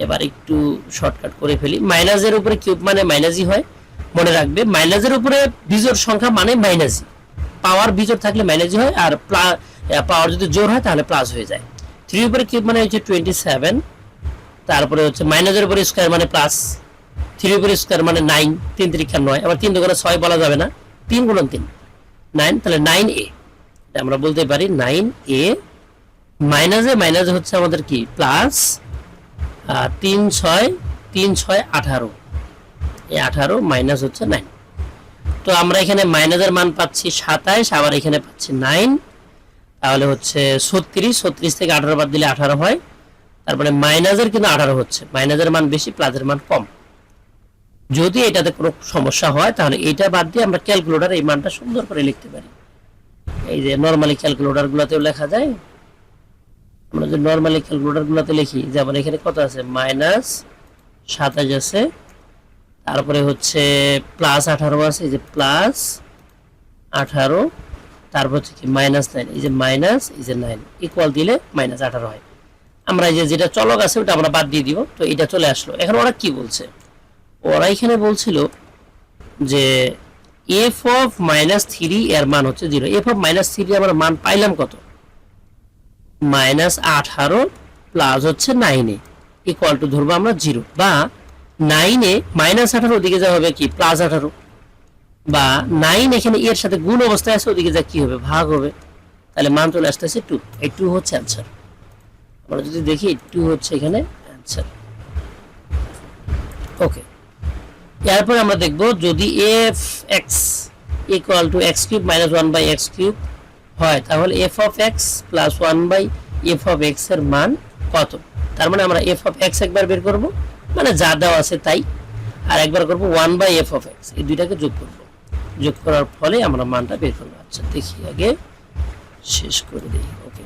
এবার একটু শর্টকাট করে ফেলি, মাইনাসের উপরে কিউব মানে মাইনাসই হয়, মনে রাখবে। মাইনাসের উপরে বিজোড় সংখ্যা মানে মাইনাসই, পাওয়ার বিজোড় থাকলে মাইনাসই হয়, আর পাওয়ার যদি জোড় হয় তাহলে প্লাস হয়ে যায়। 3 উপরে কিউব মানে হচ্ছে 27, তারপরে হচ্ছে মাইনাসের উপরে স্কোয়ার মানে প্লাস, 3 উপরে স্কোয়ার মানে 9, 3 3 9, আবার 3 2 6 বলা যাবে না, 3 গুণন 3 9, তাহলে 9a আমরা বলতে পারি 9a। মাইনাসে মাইনাসে হচ্ছে আমাদের কি? প্লাস 3 6 3 6 18, এই 18 মাইনাস হচ্ছে 9। তো আমরা এখানে মাইনাসের মান পাচ্ছি 27, আবার এখানে পাচ্ছি 9, তাহলে হচ্ছে 36, 36 থেকে 18 বাদ দিলে 18 হয়, তারপরে মাইনাসের কিন্তু 18 হচ্ছে, মাইনাসের মান বেশি প্লাসের মান কম। যদি এটাতে কোনো সমস্যা হয় তাহলে এটা বাদ দিয়ে আমরা ক্যালকুলেটর এই মানটা সুন্দর করে লিখতে পারি। এই যে নরমালি ক্যালকুলেটর গুলোতেও লেখা যায়, আমরা যে নরমালি ক্যালকুলেটরগুলোতে লিখি, যেমন এখানে কত আছে, -27 আছে, তারপরে হচ্ছে +18 আছে, এই যে +18, তারপর হচ্ছে কি -9, এই যে মাইনাস, এই যে 9 ইকুয়াল দিলে -18 হয়। আমরা এই যে যেটা চলক আছে ওটা আমরা বাদ দিয়ে দিব, তো এটা চলে আসলো। এখন ওরা কি বলছে, ওরা এখানে বলছিল যে f of -3 এর মান হচ্ছে 0। f of -3 আমরা মান পাইলাম কত, -18 প্লাস হচ্ছে 9 ইকুয়াল টু ধরবো আমরা 0, বা 9 -18 ওদিকে যা হবে কি +18, বা 9 এখানে এর সাথে গুণ অবস্থায় আছে, ওদিকে যা কি হবে ভাগ হবে, তাহলে মান চলে আসতেছে 2। এই 2 হচ্ছে অ্যানসার। আমরা যদি দেখি 2 হচ্ছে এখানে অ্যানসার। ওকে, এরপর আমরা দেখব যদি f(x) equal to x³ - 1/x³ হয়, তাহলে f of x plus 1/f of x এর মান কত। তার মানে আমরা f of x একবার বের করব, মানে যা দেওয়া আছে তাই, আর একবার করব 1/f of x, এই দুইটাকে যোগ করব, যোগ করার ফলে আমরা মানটা বের করব। আচ্ছা দেখি আগে শেষ করে দিই। ওকে,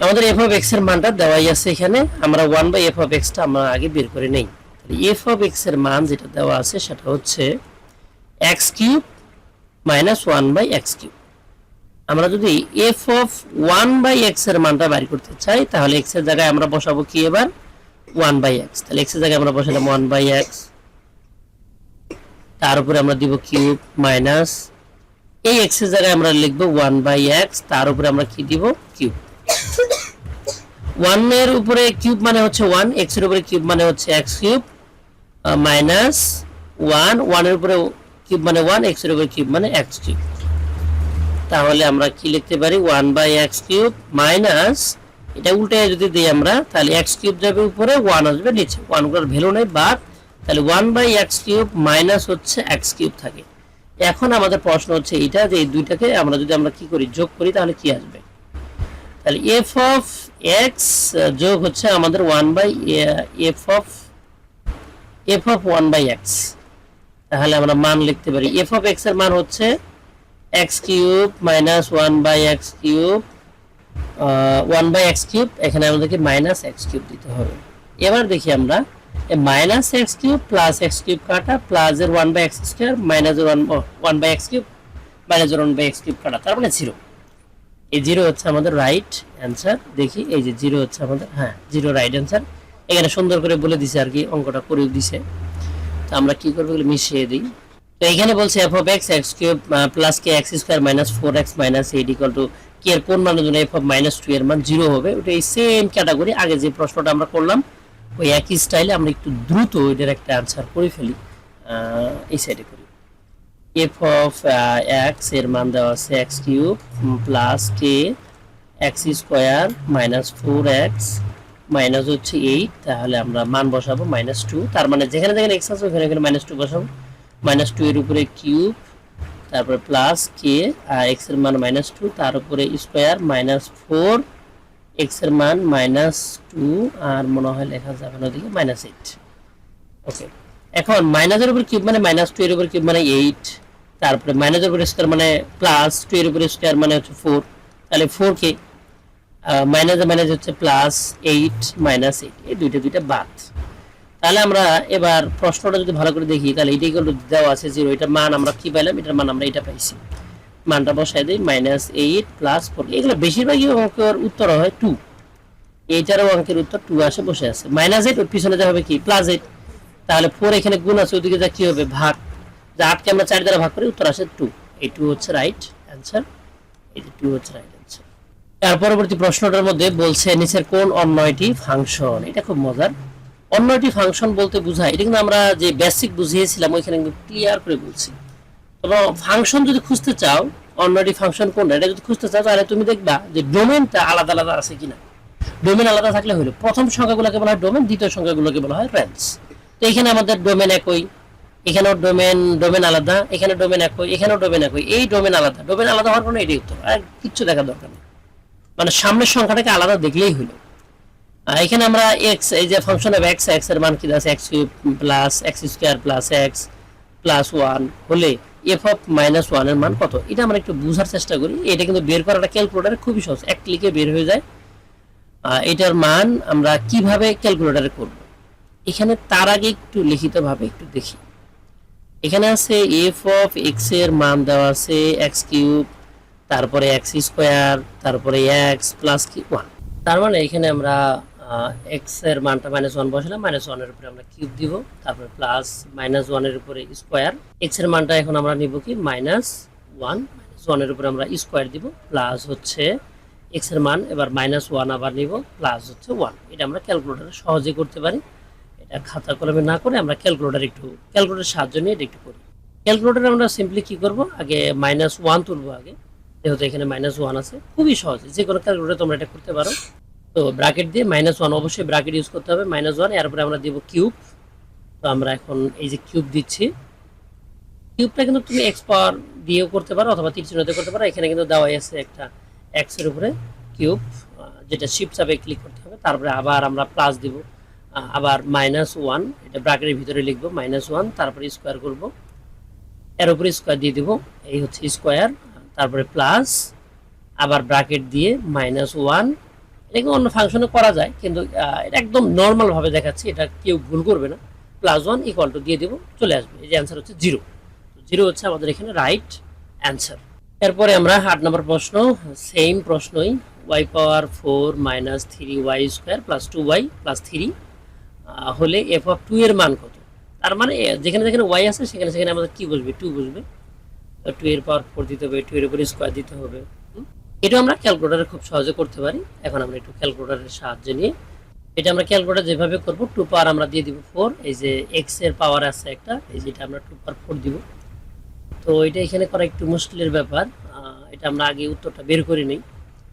আমাদের f of x এর মানটা দেওয়াই আছে এখানে, আমরা 1/f of x টা আমরা আগে বের করে নেই। f of x এর মান যেটা দেওয়া আছে সেটা হচ্ছে x³ - 1/x³। আমরা যদি f of 1/x এর মানটা বের করতে চাই, তাহলে x এর জায়গায় আমরা বসাবো কি এবার 1/x, তাহলে x এর জায়গায় আমরা বসালাম 1/x, তার উপরে আমরা দিব কিউব মাইনাস এই x এর জায়গায় আমরা লিখব 1/x, তার উপরে আমরা কি দিব কিউব। 1 এর উপরে কিউব মানে হচ্ছে 1, x এর উপরে কিউব মানে হচ্ছে x³ মাইনাস 1, 1 এর উপরে কিউব মানে 1, x এর উপরে কিউব মানে x³। তাহলে আমরা কি লিখতে পারি 1/x³ মাইনাস, এটা উল্টে যদি দেই আমরা, তাহলে x³ যাবে উপরে, 1 আসবে নিচে, 1 গুলোর ভ্যালু নেই বাদ, তাহলে 1/x³ মাইনাস হচ্ছে x³ থাকে। এখন আমাদের প্রশ্ন হচ্ছে এটা যে এই দুইটাকে আমরা যদি আমরা কি করি যোগ করি, তাহলে কি আসবে, তাহলে f of x যোগ হচ্ছে আমাদের 1/f of 1/x, তাহলে আমরা মান লিখতে পারি f of x এর মান হচ্ছে x³ মাইনাস 1/x³, 1/x³ এখানে আমাদেরকে মাইনাস x³ দিতে হবে। এবার দেখি আমরা মাইনাস x³ প্লাস x³ কাটা, প্লাস এর 1/x² মাইনাস এর 1/x³ মাইনাস এর 1/x³ কাটা, তার মানে 0। এই 0 হচ্ছে আমাদের রাইট অ্যান্সার। দেখি এই যে 0 হচ্ছে আমাদের, হ্যাঁ 0 রাইট অ্যান্সার। এখানে সুন্দর করে বলে দিছে আর কি, অঙ্কটা করে দিছে। তো আমরা কি করব, এগুলো মিশিয়ে দিই। তো এখানে বলছে f of x x³ plus k x² minus 4x minus 8 equal to k এর কোন মানের জন্য f of -2 এর মান 0 হবে। ওটা এই সেম ক্যাটাগরি, আগে যে প্রশ্নটা আমরা করলাম ওই একই স্টাইলে আমরা একটু দ্রুত এটার একটা আনসার করে ফেলি। এই সাইডে করি। f of x এর মান দেওয়া আছে x³ plus k x² minus 4x minus হচ্ছে 8, তাহলে আমরা মান বসাবো -2, তার মানে যেখানে যেখানে x আছে ওখানে ওখানে -2 বসাবো। -2 এর উপরে কিউব, তারপরে প্লাস k আর x এর মান -2, তার উপরে স্কয়ার মাইনাস 4, x এর মান -2 আর মনে হয় লেখা যাবে না ওদিকে -8। ওকে, এখন মাইনাসের উপর কিউব মানে -2 এর উপর কিউব মানে 8, তারপরে মাইনাসের উপর স্কয়ার মানে প্লাস 2 এর উপর স্কয়ার মানে হচ্ছে 4, তাহলে 4k মাইনাস মাইনাস হচ্ছে প্লাস 8 -8, এই দুইটা বাদ। তাহলে আমরা এবার প্রশ্নটা যদি ভালো করে দেখি, তাহলে এটা ইকুয়াল টু দেওয়া আছে 0, এটা মান আমরা কি পাইলাম, এটার মান আমরা এটা পাইছি, মানটা বসাই দেই -8 প্লাস 4। এগুলো বেশিরভাগই অঙ্কের উত্তর হয় 2, এইটারও অঙ্কের উত্তর 2 আসে বসে আছে। -8 ওর পিছনে যা হবে কি +8, তাহলে 4 এখানে গুণ আছে, ওদিকে যা কি হবে ভাগ, যা 8 কে আমরা 4 দ্বারা ভাগ করি উত্তর আসে 2। এই 2 হচ্ছে রাইট অ্যানসার, এই যে 2 হচ্ছে রাইট অ্যানসার। তার পরবর্তী প্রশ্নটার মধ্যে বলছে নিচের কোন অন্যটি ফাংশন, এটা খুব মজার। অন্যটি ফাংশন বলতে বোঝায়, এটা কিন্তু আমরা যে বেসিক বুঝিয়েছিলাম ওইখানে কিন্তু ক্লিয়ার করে বলছি। তবে ফাংশন যদি খুঁজতে চাও, অন্যটি ফাংশন কোনটা এটা যদি খুঁজতে চাও, তাহলে তুমি দেখবা যে ডোমেনটা আলাদা আলাদা আছে কিনা। ডোমেন আলাদা থাকলে হলো, প্রথম সংখ্যাগুলোকে বলা হয় ডোমেন, দ্বিতীয় সংখ্যাগুলোকে বলা হয় রেঞ্জ। তো এখানে আমাদের ডোমেন একই, এখানেও ডোমেন আলাদা, এখানে ডোমেন একই, এখানেও ডোমেন একই, এই ডোমেন আলাদা হওয়ার কারণে এটাই উত্তর, আর কিচ্ছু দেখা দরকার নেই, মানে সামনের সংখ্যাটাকে আলাদা দেখলেই হলো। এখানে আমরা x, এই যে ফাংশন অফ x এর মান কি আছে x³ plus x² plus x plus 1 হলে f of -1 এর মান কত, এটা আমরা একটু বোঝার চেষ্টা করি। এটা কিন্তু বের করাটা ক্যালকুলেটরে খুবই সহজ, এক ক্লিকে বের হয়ে যায়। এটার মান আমরা কিভাবে ক্যালকুলেটরে করব। এখানে তার আগে একটু লিখিতভাবে একটু দেখি। এখানে আছে এফ অফ এক্স এর মান দেওয়া আছে এক্স কিউব, তারপরে এক্স স্কোয়ার, তারপরে এক্স প্লাস কি ওয়ান। তার মানে এখানে আমরা এক্স এর মানটা -1 বসালাম, -1 এর উপরে আমরা কিউব দিব, তারপরে প্লাস -1 এর উপরে স্কোয়ার। এক্স এর মানটা এখন আমরা নিব কি -1, -1 এর উপরে আমরা স্কোয়ার দিব, প্লাস হচ্ছে এক্স এর মান এবার -1 আবার নিব, প্লাস হচ্ছে 1। এটা আমরা ক্যালকুলেটরে সহজে করতে পারি। এটা খাতা কলমে না করে আমরা ক্যালকুলেটরের সাহায্য নিয়ে এটা একটু করি। ক্যালকুলেটরে আমরা সিম্পলি কি করব, আগে -1 তুলবো আগে, যেহেতু এখানে -1 আছে। খুবই সহজ, যে কোনো ক্যালকুলেটরে তোমরা এটা করতে পারো। তো ব্র্যাকেট দিয়ে -1, অবশ্যই ব্র্যাকেট ইউজ করতে হবে, -1 এর উপরে আমরা দিব কিউব। তো আমরা এখন এই যে কিউব দিচ্ছি, কিউবটা কিন্তু তুমি এক্স পাওয়ার দিয়েও করতে পারো অথবা তীর চিহ্ন দিয়ে করতে পারো। এখানে কিন্তু দেওয়াই আছে একটা এক্স এর উপরে কিউব, যেটা শিফট চাপে ক্লিক করতে হবে। তারপরে আবার আমরা প্লাস দিব, আবার -1, এটা ব্র্যাকেটের ভিতরে লিখবো -1, তারপরে স্কোয়ার করব, এর উপরে স্কোয়ার দিয়ে দিব, এই হচ্ছে স্কোয়ার, তারপরে প্লাস আবার ব্র্যাকেট দিয়ে -1। এটাকে অন্য ফাংশনে করা যায়, কিন্তু এটা একদম নর্মাল ভাবে দেখাচ্ছি, এটা কেউ ভুল করবে না। +1 = দিয়ে দিব, চলে আসবে। এই যে অ্যান্সার হচ্ছে 0। 0 হচ্ছে আমাদের এখানে রাইট অ্যান্সার। এরপরে আমরা 8 নম্বর প্রশ্ন, সেম প্রশ্নই, y পাওয়ার 4 - 3y² + 2y + 3 হলে f অফ 2 এর মান কত। তার মানে যেখানে যেখানে y আছে সেখানে সেখানে আমাদের কি বসবে, 2 বসবে। 2 এর পাওয়ার 4 দিতে হবে, 2 এর উপরে স্কয়ার দিতে হবে। এটা আমরা ক্যালকুলেটরে খুব সহজে করতে পারি। এখন আমরা একটু ক্যালকুলেটরের সাহায্য নিয়ে এটা আমরা ক্যালকুলেটর যেভাবে করব, 2 পাওয়ার আমরা দিয়ে দিব 4, এই যে x এর পাওয়ার আছে একটা, এই যেটা আমরা 2 পাওয়ার 4 দিব। তো এটা এখানে করা একটু মুশকিলের ব্যাপার, এটা আমরা আগে উত্তরটা বের করে নিই।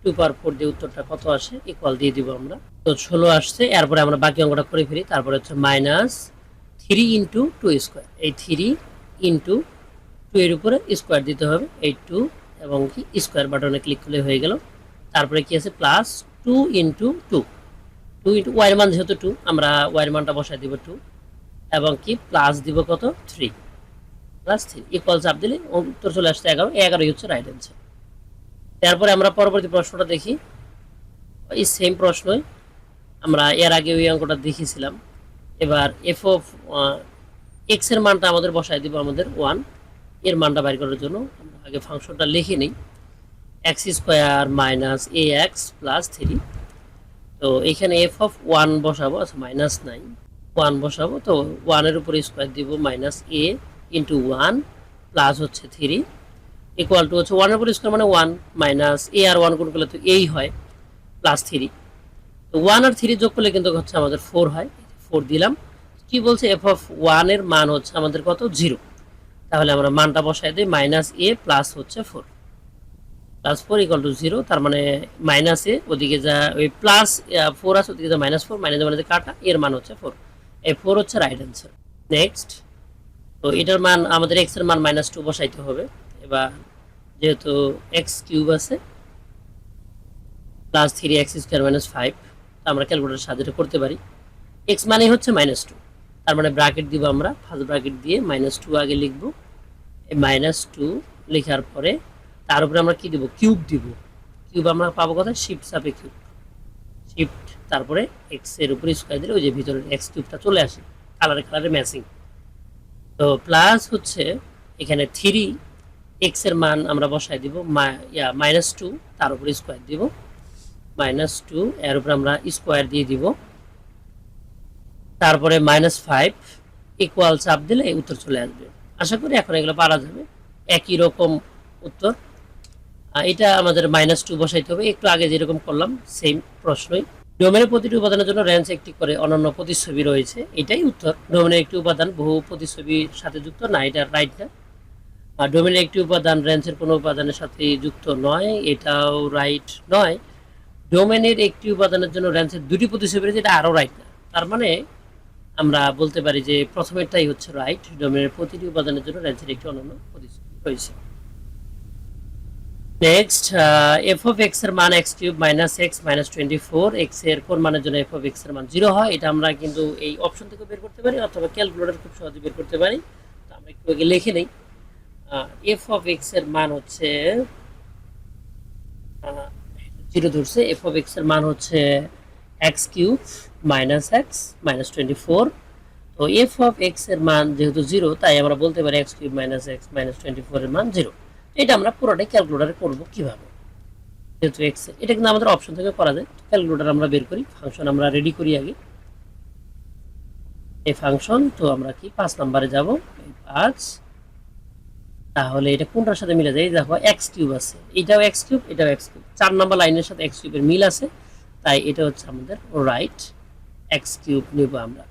2 পাওয়ার 4 দিয়ে উত্তরটা কত আসে, ইকুয়াল দিয়ে দিব আমরা। তো 16 আসছে। এরপরে আমরা বাকি অঙ্কটা করে ফেলি। তারপরে হচ্ছে -3 × 2², এই 3 × 2 এর উপরে স্কোয়ার দিতে হবে, এই 2 এবং কি স্কোয়ার বাটনে ক্লিক করলে হয়ে গেল। তারপরে কি আছে, +2 × 2, 2 × y এর মান যেহেতু 2, আমরা y এর মানটা বসাই দিব 2, এবং কি প্লাস দিব কত 3, +3 ইকুয়াল চাপ দিলে উত্তর চলে আসছে 11। 11ই হচ্ছে রাইট অ্যান্সার। তারপরে আমরা পরবর্তী প্রশ্নটা দেখি। এই সেম প্রশ্নই আমরা এর আগে ওই অঙ্কটা দেখিয়েছিলাম। এবার f অফ x এর মানটা আমাদের বসাই দিব আমাদের 1, এর মানটা বাইর করার জন্য আমরা আগে ফাংশনটা লিখে নিই, x² - ax + 3। তো এখানে f অফ 1 বসাবো, আচ্ছা -9, 1 বসাবো। তো 1 এর উপরে স্কোয়ার দিব, -a × 1 প্লাস হচ্ছে 3 ইকুয়াল টু হচ্ছে 1 এর উপরে স্কোয়ার মানে 1, মাইনাস a আর 1 গুণ করলে তো এই হয়, +3। তো 1 আর 3 যোগ করলে কিন্তু হচ্ছে আমাদের 4 হয়, 4 দিলাম। কি বলছে, f অফ 1 এর মান হচ্ছে আমাদের কত, 0। তাহলে আমরা মানটা বসাই দিই, -a প্লাস হচ্ছে 4, +4 = 0। তার মানে -a ওদিকে যা ওই +4 আছে, ওদিকে যা -4, মাইনাস মানে কাটা, এর মান হচ্ছে 4। এই 4 হচ্ছে রাইট অ্যান্সার। নেক্সট, তো এটার মান আমাদের x এর মান -2 বসাইতে হবে। এবার যেহেতু x³ আছে, +3x² - 5, আমরা ক্যালকুলেটরের সাহায্যে করতে পারি। x মানে হচ্ছে -2, তার মানে ব্র্যাকেট দিব আমরা, ফার্স্ট ব্র্যাকেট দিয়ে -2 আগে লিখব। এই -2 লেখার পরে তার উপরে আমরা কি দিব, কিউব দিব। কিউব আমরা পাবো কথা, শিফট চাপে কিউব, শিফট, তারপরে x এর উপরে স্কয়ার দিলে ওই যে ভিতরে x³ চলে আসে, কালারে কালারে ম্যাচিং। তো প্লাস হচ্ছে এখানে 3x এর মান আমরা বসাই দিব, -2, তার উপরে স্কয়ার দিব, -2 এর উপরে আমরা স্কয়ার দিয়ে দিব, তারপরে -5 ইকুয়াল চাপ দিলে উত্তর চলে আসবে। আশা করি এখন এগুলো পারা যাবে, একই রকম উত্তর। এটা আমাদের -2 বসাইতে হবে, একটু আগে যেরকম করলাম সেম প্রশ্নই। ডোমেনের প্রতিটি উপাদানের জন্য রেঞ্জ একটি করে অনন্য প্রতিচ্ছবি রয়েছে, এটাই উত্তর। ডোমেনের একটি উপাদান বহু প্রতিচ্ছবির সাথে যুক্ত না, এটা রাইট না। আর ডোমেনের একটি উপাদান রেঞ্জের কোনো উপাদানের সাথে যুক্ত নয়, এটাও রাইট নয়। ডোমেনের একটি উপাদানের জন্য রেঞ্জের দুটি প্রতিচ্ছবি রয়েছে, এটা আরও রাইট না। তার মানে আমরা বলতে পারি যে প্রথমেরটাই হচ্ছে রাইট, ডোমেনের প্রতিটি উপাদানের জন্য রেঞ্জের একটি অনন্য প্রতিচ্ছবি রয়েছে। নেক্সট, f অফ x এর মান x³ - x - 24, x এর কোন মানের জন্য f অফ x এর মান 0 হয়, এটা আমরা কিন্তু এই অপশন থেকে বের করতে পারি অথবা ক্যালকুলেটর খুব সহজে বের করতে পারি। তো আমরা একটু আগে লিখে নেই, f অফ x এর মান হচ্ছে 0 ধরছে, f অফ x এর মান হচ্ছে x cube minus x minus 24। তো এফ অফ এক্স এর মান যেহেতু 0, তাই আমরা বলতে পারি x cube minus x minus 24 এর মান 0। এটা আমরা পুরোটাই ক্যালকুলেটরে করব কিভাবে, যেহেতু এক্স এটা কিন্তু আমাদের অপশন থেকে করা যায়। ক্যালকুলেটর আমরা বের করি, ফাংশন আমরা রেডি করি আগে। এই ফাংশন তো আমরা কি 5 নম্বরে যাব, 5। তাহলে এটা কোনটার সাথে মিলে যায়? এই দেখো এক্স কিউব আছে, এটাও এক্স কিউব, এটাও এক্স কিউব, 4 নম্বর লাইনের সাথে এক্স কিউবের মিল আছে, তাই এটা হচ্ছে আমাদের রাইট। এক্স কিউব নিব আমরা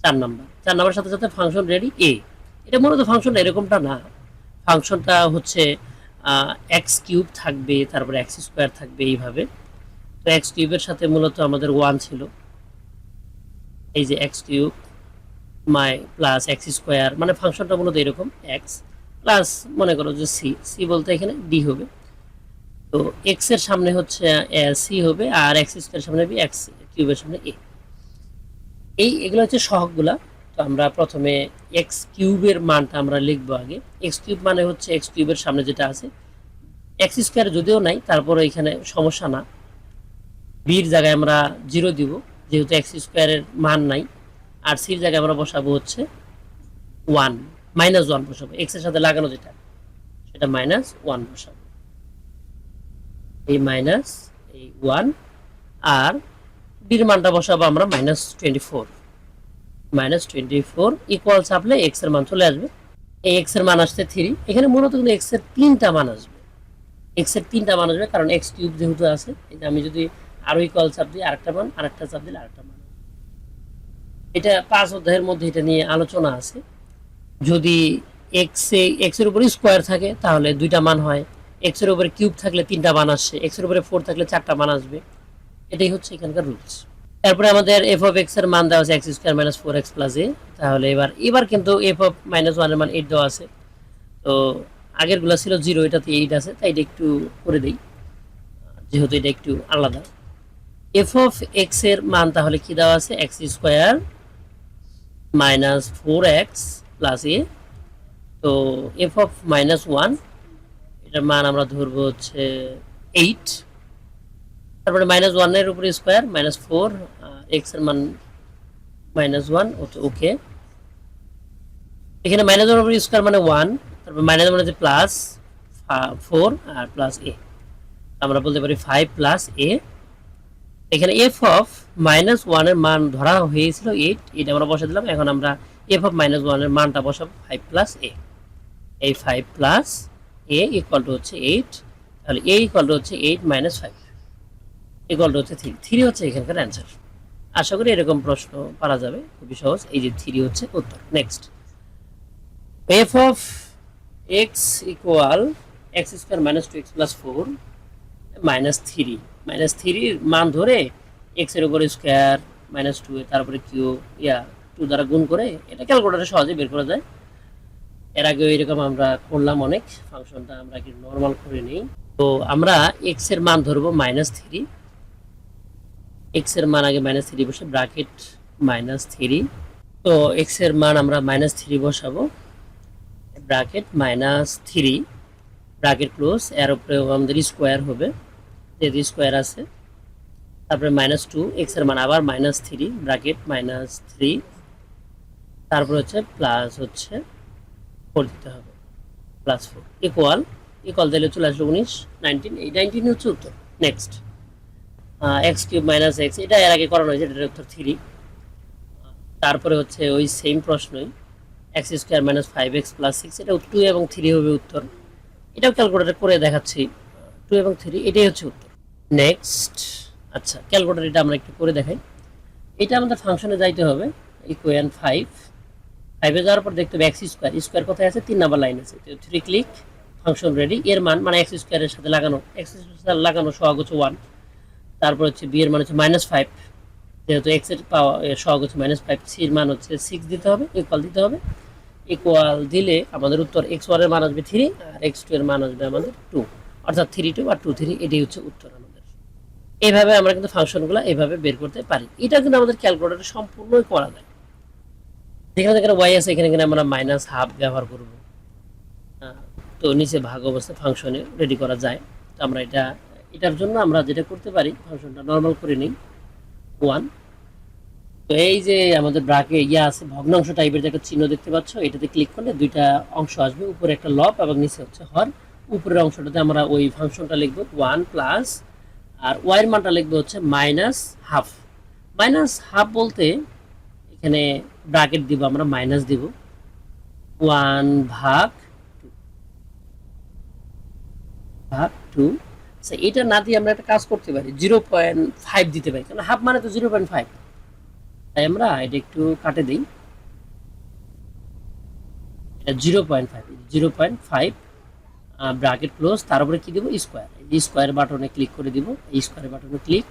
4 নম্বর। 4 নম্বরের সাথে সাথে ফাংশন রেডি এ। এটা মূলত ফাংশনটা এরকমটা না, ফাংশনটা হচ্ছে এক্স কিউব থাকবে, তারপরে এক্স স্কোয়ার থাকবে এইভাবে। তো এক্স কিউবের সাথে মূলত আমাদের 1 ছিল, এই যে এক্স কিউব মাই প্লাস এক্স স্কোয়ার, মানে ফাংশনটা মূলত এরকম এক্স প্লাস মনে করো যে সি, সি বলতে এখানে ডি হবে। তো এক্স এর সামনে হচ্ছে সি হবে, আর এক্স স্কোয়ার সামনে হবে এক্স কিউবের সামনে এ। এগুলো হচ্ছে সহগগুলা। তো আমরা প্রথমে এক্স কিউবের মানটা আমরা লিখবো আগে। এক্স কিউব মানে হচ্ছে এক্স কিউবের সামনে যেটা আছে, এক্স স্কোয়ার যদিও নাই তারপরে এখানে সমস্যা না, বির জায়গায় আমরা 0 দিব যেহেতু এক্স স্কোয়ারের মান নাই। আর সির জায়গায় আমরা বসাবো হচ্ছে 1, -1 বসাবো, এক্স এর সাথে লাগানো যেটা সেটা -1 বসাবো, এই মাইনাস এই 1। আর বির মানটা বসাবো আমরা -24, -24 ইকুয়াল চাপলে এক্স এর মান চলে আসবে। এই এক্স এর মান আসছে 3। এখানে মূলত কিন্তু এক্স এর 3টা মান আসবে, এক্স এর 3টা মান আসবে, কারণ এক্স কিউব যেহেতু আছে। এটা আমি যদি আরো ইকুয়াল চাপ দিই, আরেকটা মান, আরেকটা চাপ দিলে আরেকটা মান। এটা 5 অধ্যায়ের মধ্যে এটা নিয়ে আলোচনা আছে। যদি এক্স এর উপরে স্কোয়ার থাকে তাহলে 2টা মান হয়, এক্স এর উপরে কিউব থাকলে 3টা মান আসে, এক্স এর উপরে 4 থাকলে 4টা মান আসবে। এটাই হচ্ছে এখানকার রুলস। তারপরে আমাদের এফ অফ এক্স এর মান দেওয়া আছে x square minus 4x plus a. তাহলে এবার কিন্তু এফ অফ -1 এর মান 8 দেওয়া আছে। তো আগের গুলা ছিল 0, এটাতে 8 আছে, তাই এটা একটু করে দেই যেহেতু এটা একটু আলাদা। এফ অফ এক্স এর মান তাহলে কি দেওয়া আছে, x square minus 4x plus a. তো এফ অফ -1 এটার মান আমরা ধরবো হচ্ছে 8। তারপরে -1 এর উপরে স্কোয়ার -4, এক্স এর মান -1, ওকে। এখানে -1 এর উপরে স্কোয়ার মানে 1, তারপর -1 মানে প্লাস 4 আর প্লাস এ, আমরা বলতে পারি 5 প্লাস এ। এখানে এফ অফ -1 এর মান ধরা হয়েছিল 8, এটা আমরা বসে দিলাম। এখন আমরা এফ অফ -1 এর মানটা বসাবো 5 প্লাস এ। এই 5 প্লাস এ ইকুয়াল টু হচ্ছে 8। তাহলে এ ইকুয়াল টু হচ্ছে 8 - 5 ইকুয়াল টু হচ্ছে 3। 3 হচ্ছে এখানকার অ্যান্সার। আশা করি এরকম প্রশ্ন পারা যাবে, খুবই সহজ। এই যে 3 হচ্ছে উত্তর। Next, F of x equal x square minus 2x plus 4 -3। -3 মান ধরে এক্স এর উপরে স্কোয়ার -2 তারপরে কিউ 2 দ্বারা গুণ করে এটা ক্যালকুলেটরে সহজে বের করা যায়। এর আগে এরকম আমরা করলাম অনেক। ফাংশনটা আমরা কি নরমাল করে নেই। তো আমরা এক্স এর মান ধরবো -3, এক্স এর মান আগে -3 বসে ব্র্যাকেট -3। তো এক্স এর মান আমরা -3 বসাবো, ব্র্যাকেট -3 ব্র্যাকেট ক্লোজ, এর উপরে আমাদের স্কোয়ার হবে যেহেতু স্কোয়ার আছে। তারপরে -2 এক্স এর মান আবার -3 ব্র্যাকেট -3, তারপর হচ্ছে প্লাস হচ্ছে 4 দিতে হবে, প্লাস 4 ইকুয়াল দিলে চলে আসলো 19, 19, এই 19 হচ্ছে উত্তর। Next, x cube minus x, এটা এর আগে করানো হয়েছে, এটার উত্তর 3। তারপরে হচ্ছে ওই সেম প্রশ্নই x square minus 5x plus 6, এটা 2 এবং 3 হবে উত্তর। এটাও ক্যালকুলেটর করে দেখাচ্ছি, 2 এবং 3 এটাই হচ্ছে উত্তর। নেক্সট, আচ্ছা ক্যালকুলেটর এটা আমরা একটু করে দেখাই। এটা আমাদের ফাংশনে যাইতে হবে, ইকুয়েশন 5 যাওয়ার পর দেখতে হবে এক্স স্কোয়ার, স্কোয়ার কোথায় আছে, 3 নাম্বার লাইন আছে। তো 3 ক্লিক, ফাংশন রেডি। এর মান মানে এক্স স্কোয়ারের সাথে লাগানো, এক্স স্কোয়ার লাগানো সহগ হচ্ছে 1। তারপর হচ্ছে বি এর মান হচ্ছে -5, যেহেতু এক্স এর পাওয়া সহগ হচ্ছে -5, সি এর মান হচ্ছে 6 দিতে হবে, ইকুয়াল দিতে হবে। ইকুয়াল দিলে আমাদের উত্তর x1 এর মান আসবে 3 আর x2 এর মান আসবে আমাদের 2, অর্থাৎ 3 2 আর 2 3, এটাই হচ্ছে উত্তর আমাদের। এইভাবে আমরা কিন্তু ফাংশনগুলো এইভাবে বের করতে পারি। এটা কিন্তু আমাদের ক্যালকুলেটরে সম্পূর্ণই করা যায়। যেখানে যেখানে y আছে এখানে এখানে আমরা -12 ব্যবহার করব। তো নিচে ভাগ অবস্থায় ফাংশনে রেডি করা যায়। তো আমরা এটার জন্য আমরা যেটা করতে পারি, ফাংশনটা নরমাল করে নিই। 1। তো এই যে আমাদের ব্র্যাকেট আছে ভগ্নাংশ টাইপের যে একটা চিহ্ন দেখতে পাচ্ছ, এটাতে ক্লিক করলে দুইটা অংশ আসবে, উপরে একটা লব এবং নিচে হচ্ছে হর। উপরের অংশটাতে আমরা ওই ফাংশনটা লিখবো 1 প্লাস, আর ওয়াই এর মানটা লিখবো হচ্ছে মাইনাস হাফ। মাইনাস হাফ বলতে এখানে ব্র্যাকেট দিব, আমরা মাইনাস দিব 1 ভাগ 2। এটা না দিয়ে আমরা একটা কাজ করতে পারি, 0.5 দিতে পারি, কারণ হাফ মানে তো 0.5। তাই আমরা এটা একটু কাটে দিই, এটা 0.5 ব্র্যাকেট ক্লোজ, তার উপরে কি দিব স্কোয়ার, স্কোয়ার বাটনে ক্লিক করে দিব, স্কোয়ার বাটনে ক্লিক,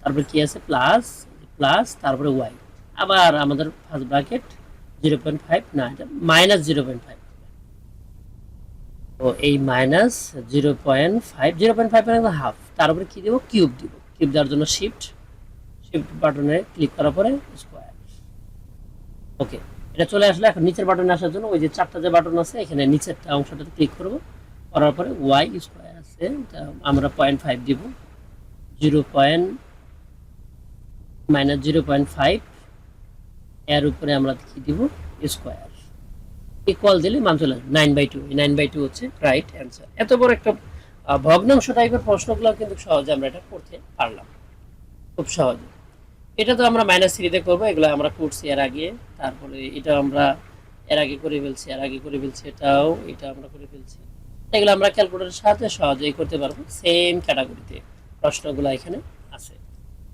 তারপরে কি আছে প্লাস, প্লাস তারপরে ওয়াই, আবার আমাদের ফার্স্ট ব্র্যাকেট 0.5 না, এটা মাইনাস 0.5। তো এই মাইনাস 0.5 মানে হাফ, তার উপরে কি দিব কিউব দিব, কিউব দেওয়ার জন্য শিফট বাটনে ক্লিক করার পরে স্কোয়ার। ওকে, এটা চলে আসলে এখন নিচের বাটনে আসার জন্য ওই যে চারটা যে বাটন আছে এখানে নিচের অংশটাতে ক্লিক করব, করার পরে ওয়াই স্কোয়ার আছে আমরা 0.5 দিব, 0.5 এর উপরে আমরা কি দিব স্কোয়ার, ইকুয়াল দিলে মান চলে আসবে 9/2। 9/2 হচ্ছে রাইট অ্যান্সার। এত বড় একটা ভগ্নাংশ টাইপের প্রশ্নগুলো কিন্তু সহজে আমরা এটা করতে পারলাম, খুব সহজে। এটা তো আমরা -3 তে করবো, এগুলো আমরা করছি এর আগে। তারপরে এটা আমরা এর আগে করে ফেলছি, এটাও এটা আমরা করে ফেলছি। এগুলো আমরা ক্যালকুলেটরের সাহায্যে সহজেই করতে পারবো, সেম ক্যাটাগরিতে প্রশ্নগুলো এখানে আছে।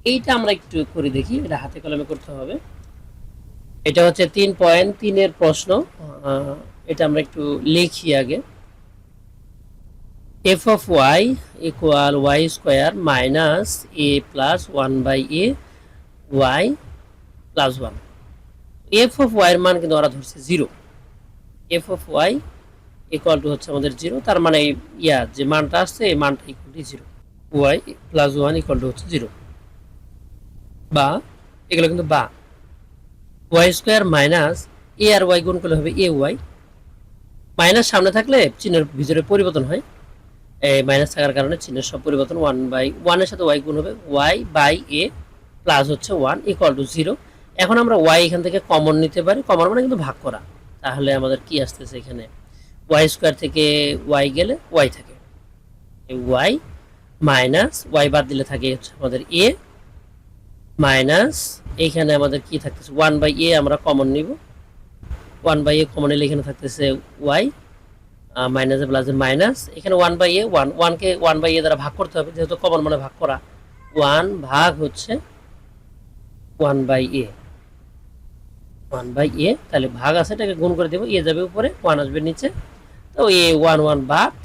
এইটা আমরা একটু করে দেখি, এটা হাতে কলমে করতে হবে। এটা হচ্ছে 3.3 এর প্রশ্ন, এটা আমরা একটু লিখি আগে। f of y equal y square minus a plus 1/a y plus 1। f of y এর মান কিন্তু ওরা ধরছে 0, f of y equal to হচ্ছে আমাদের 0, তার মানে যে মানটা আসছে এই মানটা equal to 0, y plus 1 equal to হচ্ছে 0, বা এগুলো কিন্তু বা y স্কয়ার মাইনাস a আর y গুণ করলে হবে ay, মাইনাস সামনে থাকলে চিহ্নের ভিতরে পরিবর্তন হয়, এই মাইনাস থাকার কারণে চিহ্নের সব পরিবর্তন, 1/1 এর সাথে y গুণ হবে y/a প্লাস হচ্ছে 1 ইকুয়াল টু 0। এখন আমরা y এখান থেকে কমন নিতে পারি, কমন মানে কিন্তু ভাগ করা, তাহলে আমাদের কি আসতেছে এখানে y স্কয়ার থেকে y গেলে y থাকে, এই y মাইনাস y বাদ দিলে থাকে হচ্ছে আমাদের a মাইনাস, এইখানে আমাদের কি থাকতেছে 1/a আমরা কমন নিব, 1/a কমন নিলে এখানে থাকতেছে y মাইনাসে প্লাসে মাইনাস, এখানে 1/a 1 কে 1/a দ্বারা ভাগ করতে হবে, যেহেতু কমন মানে ভাগ করা, 1 ভাগ হচ্ছে 1/a, তাহলে ভাগ আছে, এটাকে গুণ করে দেব, a যাবে উপরে 1 আসবে নিচে, তো a 1 বাদ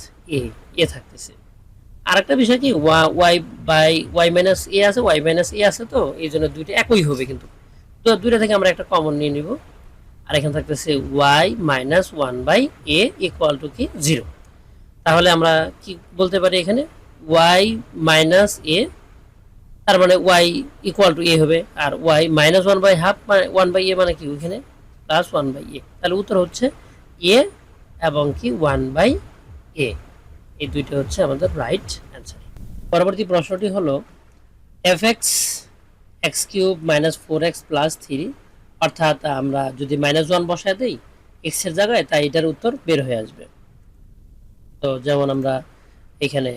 a থাকতেছে। আরেকটা বিষয় কি y মাইনাস a আছে, y মাইনাস a আছে, তো এই জন্য দুইটা একই হবে, কিন্তু তো দুইটা থেকে আমরা একটা কমন নিয়ে নিব, আর এখানে থাকতেছে y minus 1/a equal to কি 0। তাহলে আমরা কি বলতে পারি এখানে y মাইনাস a, তার মানে y ইকুয়াল টু a হবে, আর y মাইনাস 1/2 মানে 1/a মানে কি ওখানে প্লাস 1/a, তাহলে উত্তর হচ্ছে a এবং কি 1/a, এই দুইটা হচ্ছে আমাদের রাইট অ্যান্সার। পরবর্তী প্রশ্নটি হলো fx x³ minus 4x plus 3, অর্থাৎ আমরা যদি -1 বসায় দেই x এর জায়গায়, তাই এটার উত্তর বের হয়ে আসবে। তো যেমন আমরা এখানে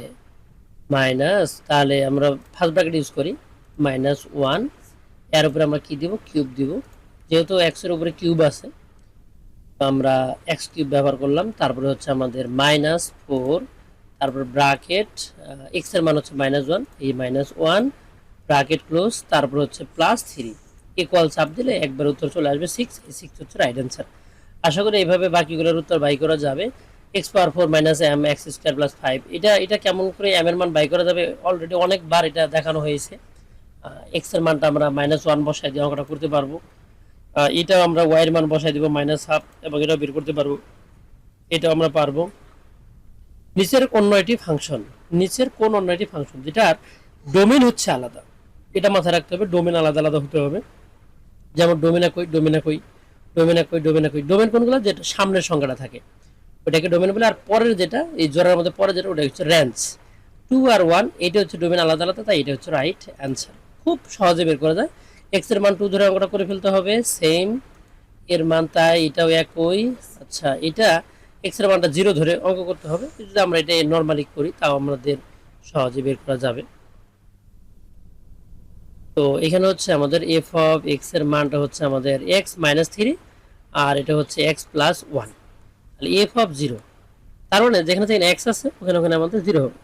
মাইনাস, তাহলে আমরা ফার্স্ট ব্র্যাকেট ইউজ করি -1, এর উপরে আমরা কি দিব কিউব দিব, যেহেতু x এর উপরে কিউব আছে তো আমরা x³ ব্যবহার করলাম, তারপরে হচ্ছে আমাদের -4, তারপর ব্র্যাকেট x এর মান হচ্ছে -1, এই -1 ব্র্যাকেট ক্লোজ, তারপর হচ্ছে +3 ইকুয়াল চাপ দিলে একবার উত্তর চলে আসবে 6, এই 6 হচ্ছে রাইট অ্যান্সার। আশা করি এইভাবে বাকিগুলোর উত্তর বাই করা যাবে। x⁴ - m x² + 5, এটা কেমন করে m এর মান বাই করা যাবে অলরেডি অনেকবার এটা দেখানো হয়েছে। x এর মানটা আমরা -1 বসাই দিয়ে অঙ্কটা করতে পারবো, এটাও আমরা y এর মান বসাই দিব -1/2 এবং এটাও বের করতে পারবো, এটাও আমরা পারবো। নিচের কোন নয়টি ফাংশন যেটার ডোমেইন হচ্ছে আলাদা, এটা মাথায় রাখতে হবে, ডোমেইন আলাদা আলাদা হতে হবে। যেমন ডোমেইন কোনগুলো, যেটা সামনের সংখ্যাটা থাকে ওটাকে ডোমেইন বলে, আর পরের যেটা এই জোড়ার মধ্যে পরে যেটা ওটা হচ্ছে রেঞ্জ। 2 আর 1 এটা হচ্ছে ডোমেইন আলাদা আলাদা, তাই এটা হচ্ছে রাইট অ্যান্সার। খুব সহজে বের করা যায়। এক্স এর মান 2 ধরে অঙ্কটা করে ফেলতে হবে, সেম এর মান তাই, এটাও একই। আচ্ছা, এটা এক্স এর মানটা 0 ধরে অঙ্ক করতে হবে। যদি আমরা এটা নরমালি করি তাও আমাদের সহজে বের করা যাবে। তো এখানে হচ্ছে আমাদের এফ অফ এক্স এর মানটা হচ্ছে আমাদের এক্স মাইনাস 3, আর এটা হচ্ছে এক্স প্লাস 1। তাহলে এফ অফ 0, তার মানে যেখানে যেখানে এক্স আছে ওখানে ওখানে আমাদের 0 হবে।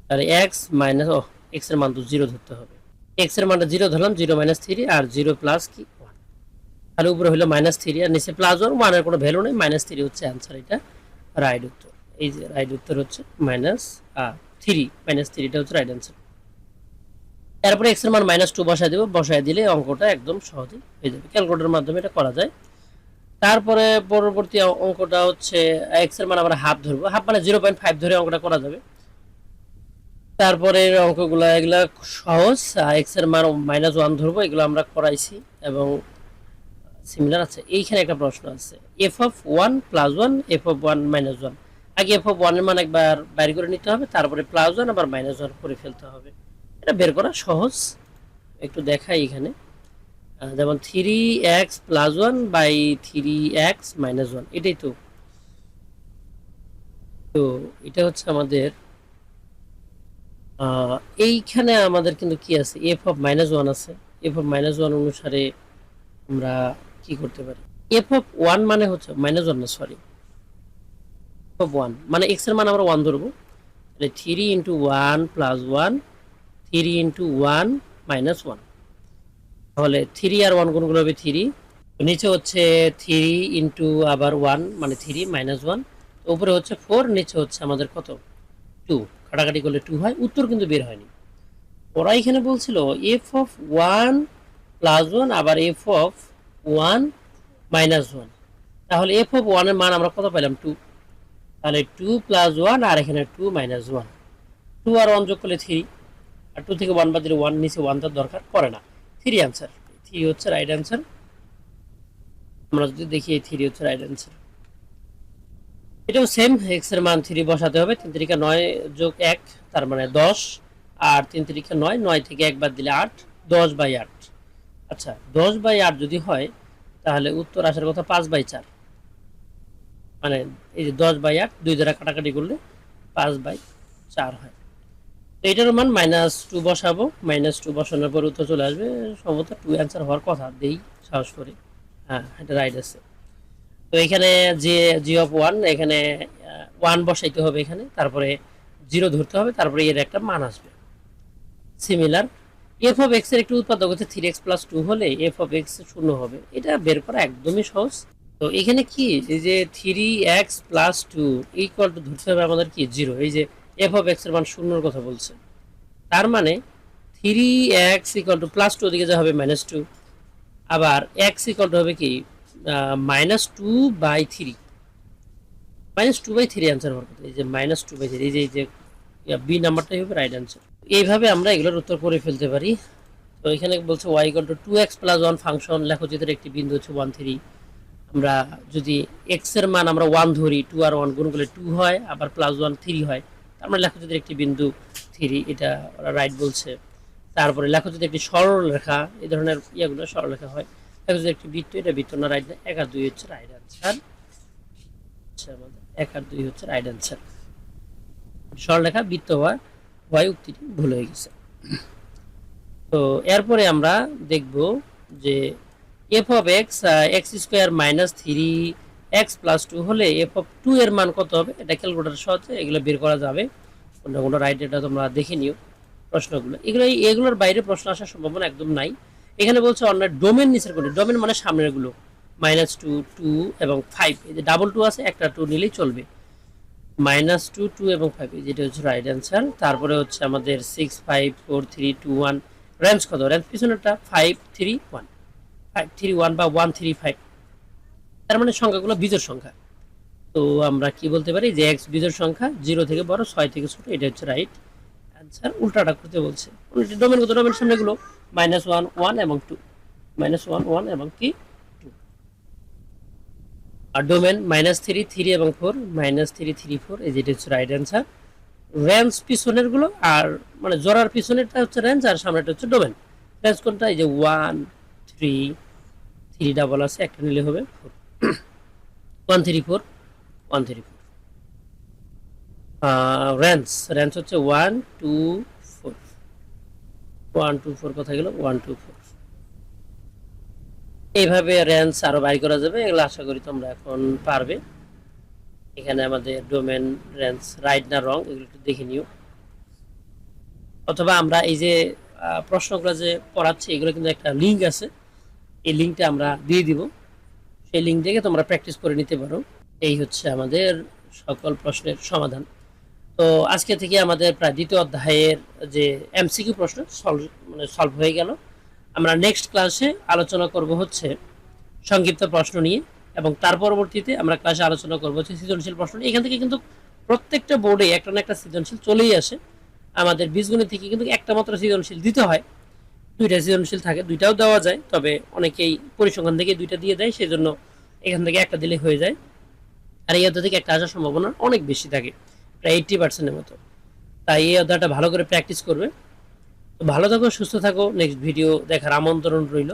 তাহলে এক্স মাইনাস এক্স এর মান তো 0 ধরতে হবে। এক্স এর মানটা 0 ধরলাম, 0 মাইনাস 3 আর 0 প্লাস কি 1। তাহলে উপরে হলো মাইনাস 3 আর নিচে প্লাস 1, 1 এর কোনো ভ্যালু নেই, মাইনাস 3 হচ্ছে অ্যান্সার। এটা রাইট উত্তর। এই যে রাইট উত্তর হচ্ছে মাইনাস 3, মাইনাস 3 এটা হচ্ছে রাইট অ্যান্সার। তারপরে এক্স এর মান -2 বসায় দেব, বসায় দিলে অঙ্কটা একদম সহজেই হয়ে যাবে। ক্যালকুলেটরের মাধ্যমে এটা করা যায়। তারপরে পরবর্তী অঙ্কটা হচ্ছে এক্স এর মান আমরা হাফ ধরবো, হাফ মানে 0.5 ধরে অঙ্কটা করা যাবে। তারপরে অঙ্কগুলো এগুলা সহজ। এক্স এর মান -1 ধরবো, এগুলো আমরা করাইছি এবং সিমিলার আছে। এইখানে একটা প্রশ্ন আছে, F of 1 plus 1 F of 1 minus 1। আগে এফ অফ 1 এর মান একবার বাইর করে নিতে হবে, তারপরে প্লাস 1 আবার মাইনাস 1 করে ফেলতে হবে। এটা বের করা সহজ, একটু দেখাই এখানে। যেমন 3x plus 1 by 3x minus 1, এটাই তো। তো এটা হচ্ছে আমাদের এইখানে আমাদের কিন্তু কি আছে, এফ অফ -1 আছে। এফ অফ -1 অনুসারে আমরা কি করতে পারি, এফ অফ 1 মানে হচ্ছে -1 না, সরি, এফ অফ 1 মানে এক্স এর মান আমরা 1 ধরবো। তাহলে 3 ইন্টু 1 প্লাস 1, 3 ইন্টু 1 মাইনাস 1। তাহলে 3 আর 1 গুণগুলো হবে 3, নিচে হচ্ছে 3 ইন্টু আবার 1 মানে 3 মাইনাস 1, উপরে হচ্ছে 4, নিচে হচ্ছে আমাদের কত 2, কাটাকাটি করলে 2 হয়। উত্তর কিন্তু বের হয়নি। ওরা এখানে বলছিল এফ অফ 1 প্লাস 1 আবার এফ অফ 1 মাইনাস 1। তাহলে এফ অফ 1 এর মান আমরা কত পেলাম 2, তাহলে 2 প্লাস 1 আর এখানে 2 মাইনাস 1, 2 আর 1 যোগ করলে 3, আর 2 থেকে 1 বাদ দিলে 1, নিচে 1 তার দরকার পড়ে না। 3 অ্যান্সার, 3 হচ্ছে রাইট অ্যান্সার। আমরা যদি দেখি এই 3 হচ্ছে রাইট অ্যান্সার। এটাও সেম, এক্স এর মান 3 বসাতে হবে, 3 3 9 যোগ 1 তার মানে 10, আর 3 3 9, 9 থেকে 1 বাদ দিলে 8, 10/8। আচ্ছা, 10/8 যদি হয় তাহলে উত্তর আসার কথা 5/4, মানে এই যে 10/8 দুই দ্বারা কাটাকাটি করলে 5/4 হয়। তো এটার মান -2 বসাবো, -2 বসানোর পর উত্তর চলে আসবে সম্ভবত 2 অ্যান্সার হওয়ার কথা, দেই সাহস করে। হ্যাঁ, এটা রাইট আছে। তো এখানে যে জি অফ 1, এখানে 1 বসাইতে হবে এখানে, তারপরে 0 ধরতে হবে, তারপরে এর একটা মান আসবে। সিমিলার এফ অফ এক্স এর একটু উৎপাদক হচ্ছে 3x প্লাস 2 হলে এফ অফ এক্স 0 হবে। এটা বের করা একদমই সহজ। তো এখানে কি এই যে 3x প্লাস 2 ইকুয়াল টু ধরতে হবে আমাদের কি 0, এই যে এফ অফ এক্স এর মান 0 এর কথা বলছে, তার মানে 3x ইকুয়াল টু প্লাস 2 ওদিকে যা হবে -2, আবার x ইকুয়াল টু হবে কি -2/3, -2/3 অ্যান্সার হওয়ার কথা। এই যে -2/3, এই যে বি নাম্বারটাই হবে রাইট অ্যান্সার। এইভাবে আমরা এগুলোর উত্তর করে ফেলতে পারি। তো এখানে বলছে y equal to 2x plus 1 function লেখচিত্রের একটি বিন্দু হচ্ছে 1 3। আমরা যদি x এর মান আমরা 1 ধরি, 2 আর 1 গুণ করলে 2 হয়, আবার প্লাস 1 3 হয়, তার মানে লেখচিত্রের একটি বিন্দু 3, এটা ওরা রাইট বলছে। তারপরে লেখচিত্রের একটি সরলরেখা, এই ধরনের ইয়াগুলো সরলরেখা হয়। লেখচিত্রের একটি বৃত্ত, এটা বৃত্ত না, রাইট না, 1 আর 2 হচ্ছে রাইট অ্যান্সার। আচ্ছা, আমাদের 1 আর 2 হচ্ছে রাইট অ্যান্সার। সরলরেখা বৃত্ত হয় উক্তিটি ভুল হয়ে গেছে। তো এরপরে আমরা দেখব যে F of x x square minus 3x plus 2 হলে এফ অফ 2 এর মান কত হবে। এটা ক্যালকুলেটর সহজে এগুলো বের করা যাবে, কোনটা রাইট এটা তোমরা দেখে নিও প্রশ্নগুলো। এগুলোর বাইরে প্রশ্ন আসার সম্ভাবনা একদম নাই। এখানে বলছে অন্য ডোমেন নিচের কোনটি, ডোমেন মানে সামনের গুলো, -2 2 এবং 5, এই যে ডাবল 2 আছে, একটা 2 নিলেই চলবে। -2 2 এবং 5, যেটা হচ্ছে রাইট অ্যান্সার। তারপরে হচ্ছে আমাদের 6 5 4 3 2 1, রেঞ্জ কত, রেঞ্জ পিছনেরটা 5 3 1, 5 3 1 বা 1 3 5, তার মানে সংখ্যাগুলো বিজোড় সংখ্যা। তো আমরা কি বলতে পারি যে x বিজোড় সংখ্যা, 0 থেকে বড় 6 থেকে ছোট, এটা হচ্ছে রাইট অ্যান্সার। উল্টাটা করতে বলছে, ডোমেন কত, ডোমেন সামনেগুলো -1 1 এবং 2, -1 1 এবং কি 2, আর ডোমেন -3 3 এবং 4, -3 3 4, এই যেটা হচ্ছে রাইট অ্যান্সার। রেঞ্জ পিছনের গুলো, আর মানে জোড়ার পিছনেরটা হচ্ছে রেঞ্জ আর সামনেটা হচ্ছে ডোমেন। রেঞ্জ কোনটা? এই যে 1 3 ডাবল আছে, একটা নিলে হবে 1 3 4 1 3 4। রেঞ্জ রেঞ্জ হচ্ছে 1 2 4, 1 2 4 কোথায় গেল? 1 2 4। এইভাবে রেঞ্জ আরো বাইর করা যাবে, এগুলো আশা করি তোমরা এখন পারবে। এখানে আমাদের ডোমেন রেঞ্জ রাইট না রং এগুলো একটু দেখে নিও, অথবা আমরা এই যে প্রশ্নগুলো যে পড়াচ্ছি এগুলো কিন্তু একটা লিঙ্ক আছে, এই লিঙ্কটা আমরা দিয়ে দিব, সেই লিঙ্ক থেকে তোমরা প্র্যাকটিস করে নিতে পারো। এই হচ্ছে আমাদের সকল প্রশ্নের সমাধান। তো আজকে থেকে আমাদের প্রায় দ্বিতীয় অধ্যায়ের যে এমসিকিউ প্রশ্ন সলভ হয়ে গেল। আমরা নেক্সট ক্লাসে আলোচনা করব হচ্ছে সংক্ষিপ্ত প্রশ্ন নিয়ে, এবং তার পরবর্তীতে আমরা ক্লাসে আলোচনা করবো হচ্ছে সৃজনশীল প্রশ্ন নিয়ে। এখান থেকে কিন্তু প্রত্যেকটা বোর্ডে একটা না একটা সৃজনশীল চলেই আসে। আমাদের বীজগণিত থেকে কিন্তু একটা মাত্র সৃজনশীল দিতে হয়, দুইটা সৃজনশীল থাকে, দুইটাও দেওয়া যায়, তবে অনেকেই পরিসংখ্যান থেকে দুইটা দিয়ে দেয়, সেই জন্য এখান থেকে একটা দিলে হয়ে যায়। আর এই অধ্যায় থেকে একটা আসার সম্ভাবনা অনেক বেশি থাকে, প্রায় 80%-এর মতো। তাই এই অধ্যায়টা ভালো করে প্র্যাকটিস করবে। তো ভালো থাকো, সুস্থ থাকো, নেক্সট ভিডিও দেখার আমন্ত্রণ রইল।